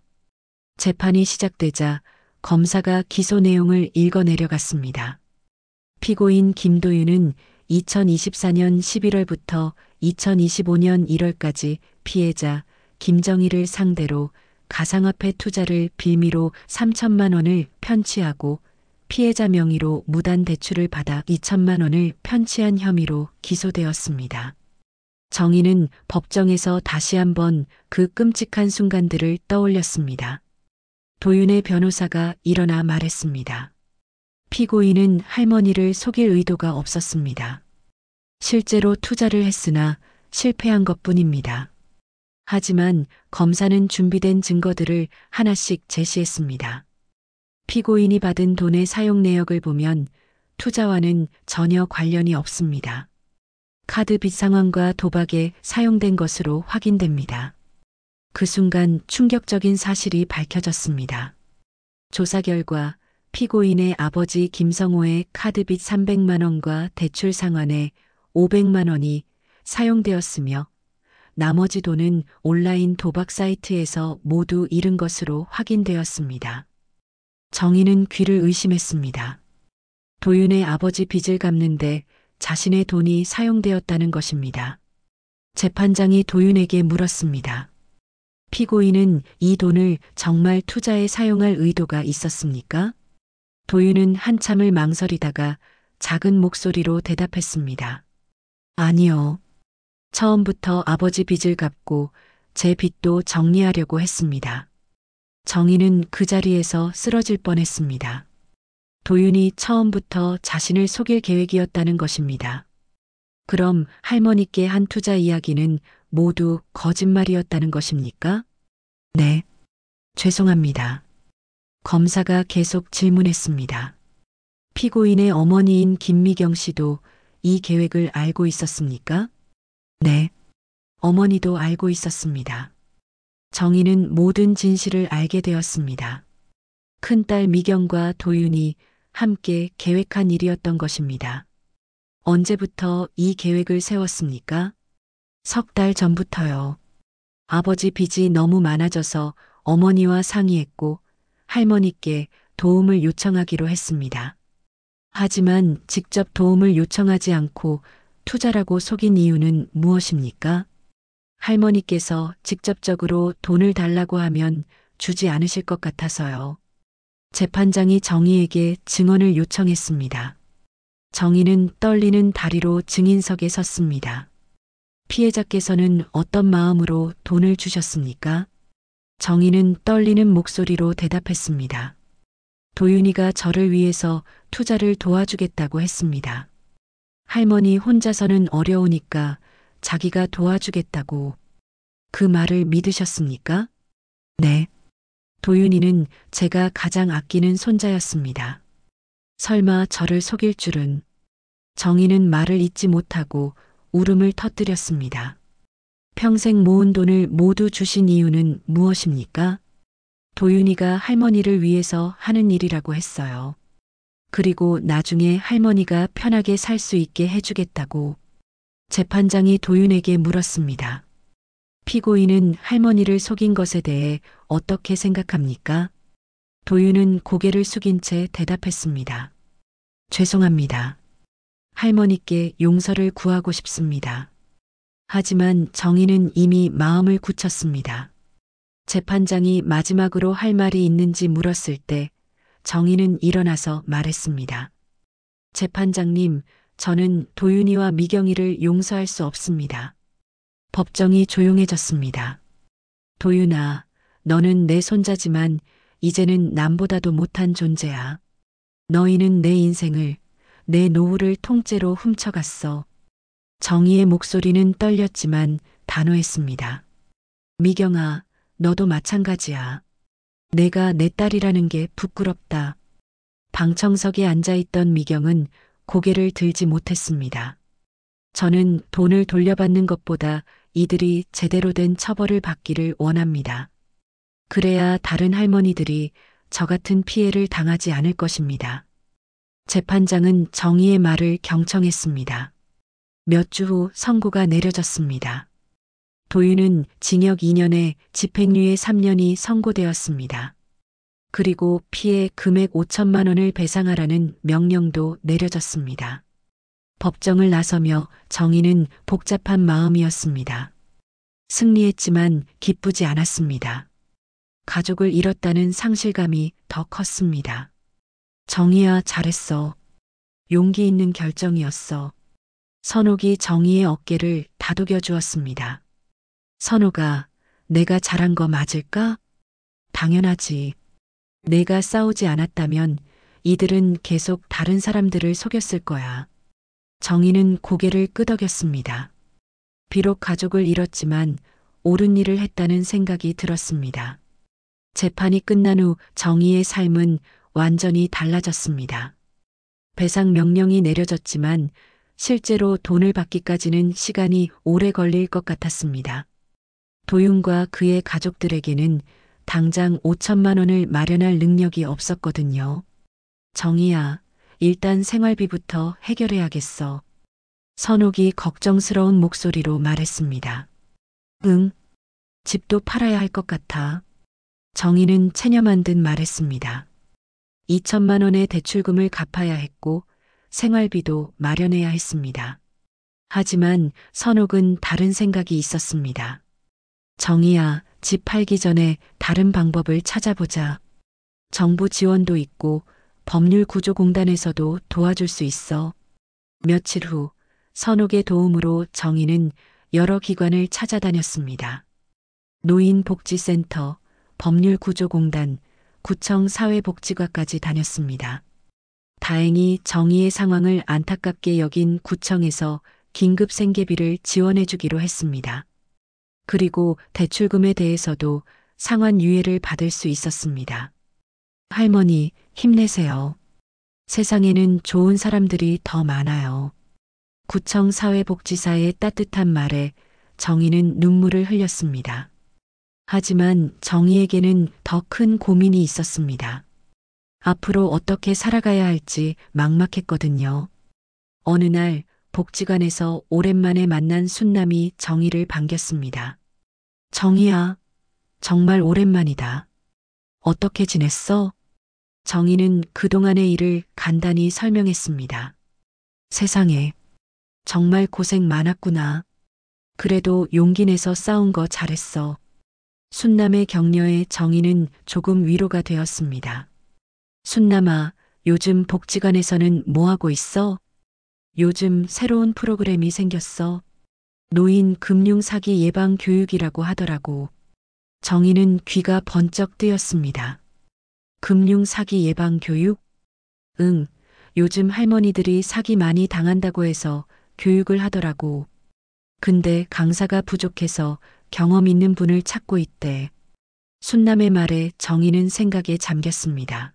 재판이 시작되자 검사가 기소 내용을 읽어 내려갔습니다. 피고인 김도윤은 2024년 11월부터 2025년 1월까지 피해자 김정희를 상대로 가상화폐 투자를 빌미로 3천만 원을 편취하고 피해자 명의로 무단 대출을 받아 2천만 원을 편취한 혐의로 기소되었습니다. 정희는 법정에서 다시 한번 그 끔찍한 순간들을 떠올렸습니다. 도윤의 변호사가 일어나 말했습니다. 피고인은 할머니를 속일 의도가 없었습니다. 실제로 투자를 했으나 실패한 것뿐입니다. 하지만 검사는 준비된 증거들을 하나씩 제시했습니다. 피고인이 받은 돈의 사용 내역을 보면 투자와는 전혀 관련이 없습니다. 카드 빚 상환과 도박에 사용된 것으로 확인됩니다. 그 순간 충격적인 사실이 밝혀졌습니다. 조사 결과 피고인의 아버지 김성호의 카드 빚 300만 원과 대출 상환에 500만 원이 사용되었으며 나머지 돈은 온라인 도박 사이트에서 모두 잃은 것으로 확인되었습니다. 정희는 귀를 의심했습니다. 도윤의 아버지 빚을 갚는데 자신의 돈이 사용되었다는 것입니다. 재판장이 도윤에게 물었습니다. 피고인은 이 돈을 정말 투자에 사용할 의도가 있었습니까? 도윤은 한참을 망설이다가 작은 목소리로 대답했습니다. 아니요. 처음부터 아버지 빚을 갚고 제 빚도 정리하려고 했습니다. 정희는 그 자리에서 쓰러질 뻔했습니다. 도윤이 처음부터 자신을 속일 계획이었다는 것입니다. 그럼 할머니께 한 투자 이야기는 모두 거짓말이었다는 것입니까? 네. 죄송합니다. 검사가 계속 질문했습니다. 피고인의 어머니인 김미경 씨도 이 계획을 알고 있었습니까? 네. 어머니도 알고 있었습니다. 정희는 모든 진실을 알게 되었습니다. 큰딸 미경과 도윤이 함께 계획한 일이었던 것입니다. 언제부터 이 계획을 세웠습니까? 석 달 전부터요. 아버지 빚이 너무 많아져서 어머니와 상의했고 할머니께 도움을 요청하기로 했습니다. 하지만 직접 도움을 요청하지 않고 투자라고 속인 이유는 무엇입니까? 할머니께서 직접적으로 돈을 달라고 하면 주지 않으실 것 같아서요. 재판장이 정희에게 증언을 요청했습니다. 정희는 떨리는 다리로 증인석에 섰습니다. 피해자께서는 어떤 마음으로 돈을 주셨습니까? 정희는 떨리는 목소리로 대답했습니다. 도윤이가 저를 위해서 투자를 도와주겠다고 했습니다. 할머니 혼자서는 어려우니까 자기가 도와주겠다고. 그 말을 믿으셨습니까? 네. 도윤이는 제가 가장 아끼는 손자였습니다. 설마 저를 속일 줄은. 정희는 말을 잇지 못하고 울음을 터뜨렸습니다. 평생 모은 돈을 모두 주신 이유는 무엇입니까? 도윤이가 할머니를 위해서 하는 일이라고 했어요. 그리고 나중에 할머니가 편하게 살 수 있게 해주겠다고. 재판장이 도윤에게 물었습니다. 피고인은 할머니를 속인 것에 대해 어떻게 생각합니까? 도윤은 고개를 숙인 채 대답했습니다. 죄송합니다. 할머니께 용서를 구하고 싶습니다. 하지만 정희는 이미 마음을 굳혔습니다. 재판장이 마지막으로 할 말이 있는지 물었을 때 정희는 일어나서 말했습니다. 재판장님, 저는 도윤이와 미경이를 용서할 수 없습니다. 법정이 조용해졌습니다. 도윤아, 너는 내 손자지만 이제는 남보다도 못한 존재야. 너희는 내 인생을, 내 노후를 통째로 훔쳐갔어. 정희의 목소리는 떨렸지만 단호했습니다. 미경아, 너도 마찬가지야. 내가 내 딸이라는 게 부끄럽다. 방청석에 앉아있던 미경은 고개를 들지 못했습니다. 저는 돈을 돌려받는 것보다 이들이 제대로 된 처벌을 받기를 원합니다. 그래야 다른 할머니들이 저 같은 피해를 당하지 않을 것입니다. 재판장은 정희의 말을 경청했습니다. 몇 주 후 선고가 내려졌습니다. 도윤은 징역 2년에 집행유예 3년이 선고되었습니다. 그리고 피해 금액 5천만 원을 배상하라는 명령도 내려졌습니다. 법정을 나서며 정희는 복잡한 마음이었습니다. 승리했지만 기쁘지 않았습니다. 가족을 잃었다는 상실감이 더 컸습니다. 정희야, 잘했어. 용기 있는 결정이었어. 선옥이 정희의 어깨를 다독여 주었습니다. 선옥아, 내가 잘한 거 맞을까? 당연하지. 내가 싸우지 않았다면 이들은 계속 다른 사람들을 속였을 거야. 정희는 고개를 끄덕였습니다. 비록 가족을 잃었지만 옳은 일을 했다는 생각이 들었습니다. 재판이 끝난 후 정희의 삶은 완전히 달라졌습니다. 배상 명령이 내려졌지만 실제로 돈을 받기까지는 시간이 오래 걸릴 것 같았습니다. 도윤과 그의 가족들에게는 당장 5천만 원을 마련할 능력이 없었거든요. 정희야, 일단 생활비부터 해결해야겠어. 선옥이 걱정스러운 목소리로 말했습니다. 응, 집도 팔아야 할 것 같아. 정희는 체념한 듯 말했습니다. 2천만 원의 대출금을 갚아야 했고 생활비도 마련해야 했습니다. 하지만 선옥은 다른 생각이 있었습니다. 정희야, 집 팔기 전에 다른 방법을 찾아보자. 정부 지원도 있고 법률구조공단에서도 도와줄 수 있어. 며칠 후 선옥의 도움으로 정희는 여러 기관을 찾아다녔습니다. 노인복지센터, 법률구조공단, 구청 사회복지과까지 다녔습니다. 다행히 정희의 상황을 안타깝게 여긴 구청에서 긴급 생계비를 지원해주기로 했습니다. 그리고 대출금에 대해서도 상환 유예를 받을 수 있었습니다. 할머니, 힘내세요. 세상에는 좋은 사람들이 더 많아요. 구청 사회복지사의 따뜻한 말에 정희는 눈물을 흘렸습니다. 하지만 정희에게는 더 큰 고민이 있었습니다. 앞으로 어떻게 살아가야 할지 막막했거든요. 어느 날 복지관에서 오랜만에 만난 순남이 정희를 반겼습니다. 정희야, 정말 오랜만이다. 어떻게 지냈어? 정희는 그동안의 일을 간단히 설명했습니다. 세상에, 정말 고생 많았구나. 그래도 용기 내서 싸운 거 잘했어. 순남의 격려에 정희는 조금 위로가 되었습니다. 순남아, 요즘 복지관에서는 뭐 하고 있어? 요즘 새로운 프로그램이 생겼어. 노인 금융 사기 예방 교육이라고 하더라고. 정희는 귀가 번쩍 뜨였습니다. 금융 사기 예방 교육? 응, 요즘 할머니들이 사기 많이 당한다고 해서 교육을 하더라고. 근데 강사가 부족해서 경험 있는 분을 찾고 있대. 순남의 말에 정희는 생각에 잠겼습니다.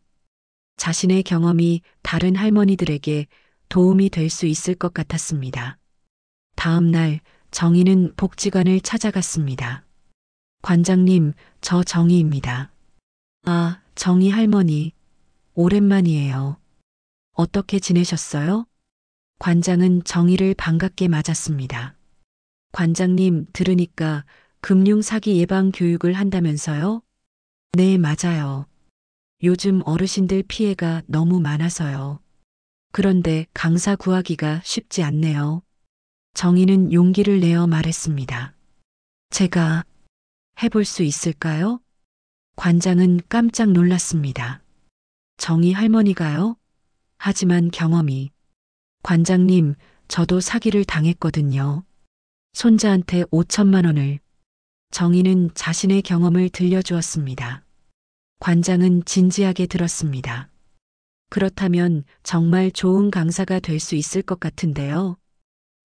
자신의 경험이 다른 할머니들에게 도움이 될 수 있을 것 같았습니다. 다음 날 정희는 복지관을 찾아갔습니다. 관장님, 저 정희입니다. 아, 정희 할머니. 오랜만이에요. 어떻게 지내셨어요? 관장은 정희를 반갑게 맞았습니다. 관장님, 들으니까 금융 사기 예방 교육을 한다면서요? 네, 맞아요. 요즘 어르신들 피해가 너무 많아서요. 그런데 강사 구하기가 쉽지 않네요. 정희는 용기를 내어 말했습니다. 제가 해볼 수 있을까요? 관장은 깜짝 놀랐습니다. 정희 할머니가요? 하지만 경험이. 관장님, 저도 사기를 당했거든요. 손자한테 5천만 원을. 정희는 자신의 경험을 들려주었습니다. 관장은 진지하게 들었습니다. 그렇다면 정말 좋은 강사가 될 수 있을 것 같은데요.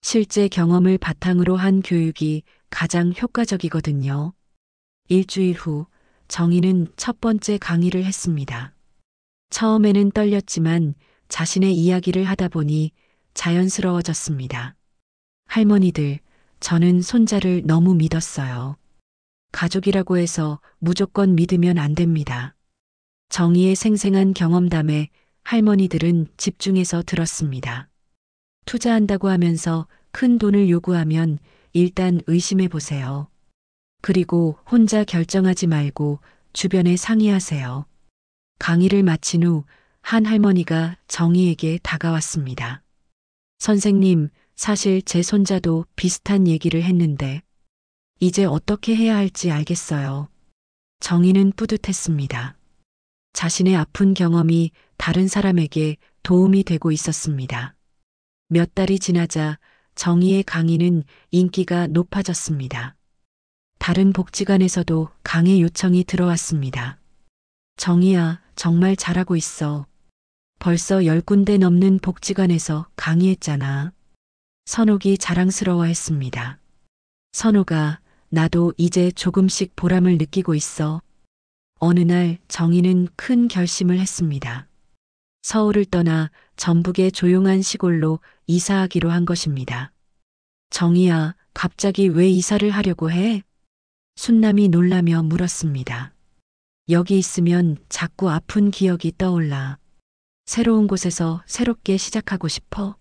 실제 경험을 바탕으로 한 교육이 가장 효과적이거든요. 일주일 후 정희는 첫 번째 강의를 했습니다. 처음에는 떨렸지만 자신의 이야기를 하다 보니 자연스러워졌습니다. 할머니들, 저는 손자를 너무 믿었어요. 가족이라고 해서 무조건 믿으면 안 됩니다. 정희의 생생한 경험담에 할머니들은 집중해서 들었습니다. 투자한다고 하면서 큰 돈을 요구하면 일단 의심해 보세요. 그리고 혼자 결정하지 말고 주변에 상의하세요. 강의를 마친 후 한 할머니가 정희에게 다가왔습니다. 선생님, 사실 제 손자도 비슷한 얘기를 했는데 이제 어떻게 해야 할지 알겠어요. 정희는 뿌듯했습니다. 자신의 아픈 경험이 다른 사람에게 도움이 되고 있었습니다. 몇 달이 지나자 정희의 강의는 인기가 높아졌습니다. 다른 복지관에서도 강의 요청이 들어왔습니다. 정희야, 정말 잘하고 있어. 벌써 10군데 넘는 복지관에서 강의했잖아. 선옥이 자랑스러워했습니다. 선옥아, 나도 이제 조금씩 보람을 느끼고 있어. 어느 날 정희는 큰 결심을 했습니다. 서울을 떠나 전북의 조용한 시골로 이사하기로 한 것입니다. 정희야, 갑자기 왜 이사를 하려고 해? 순남이 놀라며 물었습니다. 여기 있으면 자꾸 아픈 기억이 떠올라. 새로운 곳에서 새롭게 시작하고 싶어.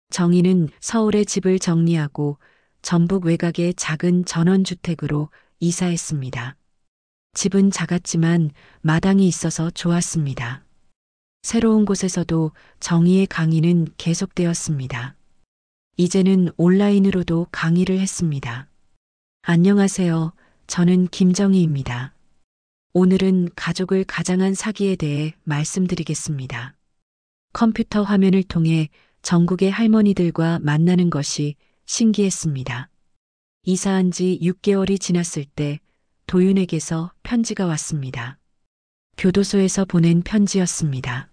정희는 서울에 집을 정리하고 전북 외곽의 작은 전원주택으로 이사했습니다. 집은 작았지만 마당이 있어서 좋았습니다. 새로운 곳에서도 정희의 강의는 계속되었습니다. 이제는 온라인으로도 강의를 했습니다. 안녕하세요. 저는 김정희입니다. 오늘은 가족을 가장한 사기에 대해 말씀드리겠습니다. 컴퓨터 화면을 통해 전국의 할머니들과 만나는 것이 신기했습니다. 이사한 지 6개월이 지났을 때 도윤에게서 편지가 왔습니다. 교도소에서 보낸 편지였습니다.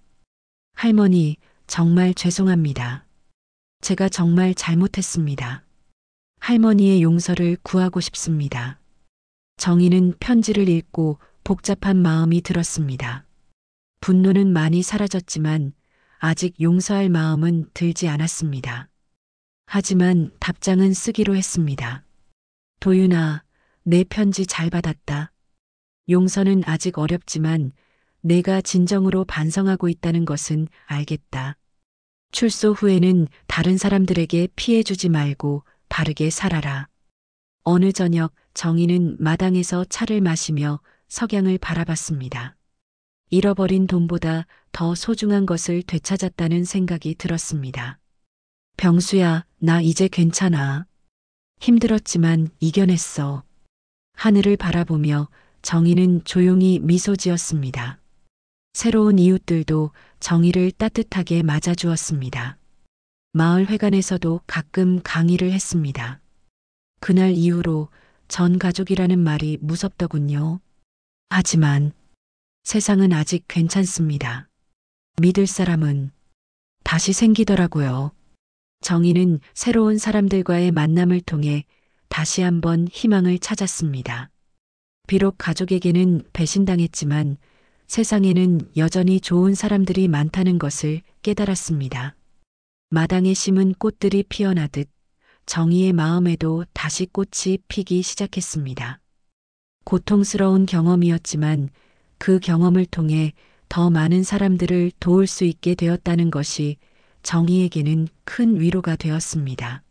할머니, 정말 죄송합니다. 제가 정말 잘못했습니다. 할머니의 용서를 구하고 싶습니다. 정희는 편지를 읽고 복잡한 마음이 들었습니다. 분노는 많이 사라졌지만 아직 용서할 마음은 들지 않았습니다. 하지만 답장은 쓰기로 했습니다. 도윤아, 내 편지 잘 받았다. 용서는 아직 어렵지만 내가 진정으로 반성하고 있다는 것은 알겠다. 출소 후에는 다른 사람들에게 피해 주지 말고 바르게 살아라. 어느 저녁 정희는 마당에서 차를 마시며 석양을 바라봤습니다. 잃어버린 돈보다 더 소중한 것을 되찾았다는 생각이 들었습니다. 병수야, 나 이제 괜찮아. 힘들었지만 이겨냈어. 하늘을 바라보며 정희는 조용히 미소 지었습니다. 새로운 이웃들도 정희를 따뜻하게 맞아주었습니다. 마을 회관에서도 가끔 강의를 했습니다. 그날 이후로 전 가족이라는 말이 무섭더군요. 하지만 세상은 아직 괜찮습니다. 믿을 사람은 다시 생기더라고요. 정희는 새로운 사람들과의 만남을 통해 다시 한번 희망을 찾았습니다. 비록 가족에게는 배신당했지만 세상에는 여전히 좋은 사람들이 많다는 것을 깨달았습니다. 마당에 심은 꽃들이 피어나듯 정희의 마음에도 다시 꽃이 피기 시작했습니다. 고통스러운 경험이었지만 그 경험을 통해 더 많은 사람들을 도울 수 있게 되었다는 것이 정희에게는 큰 위로가 되었습니다.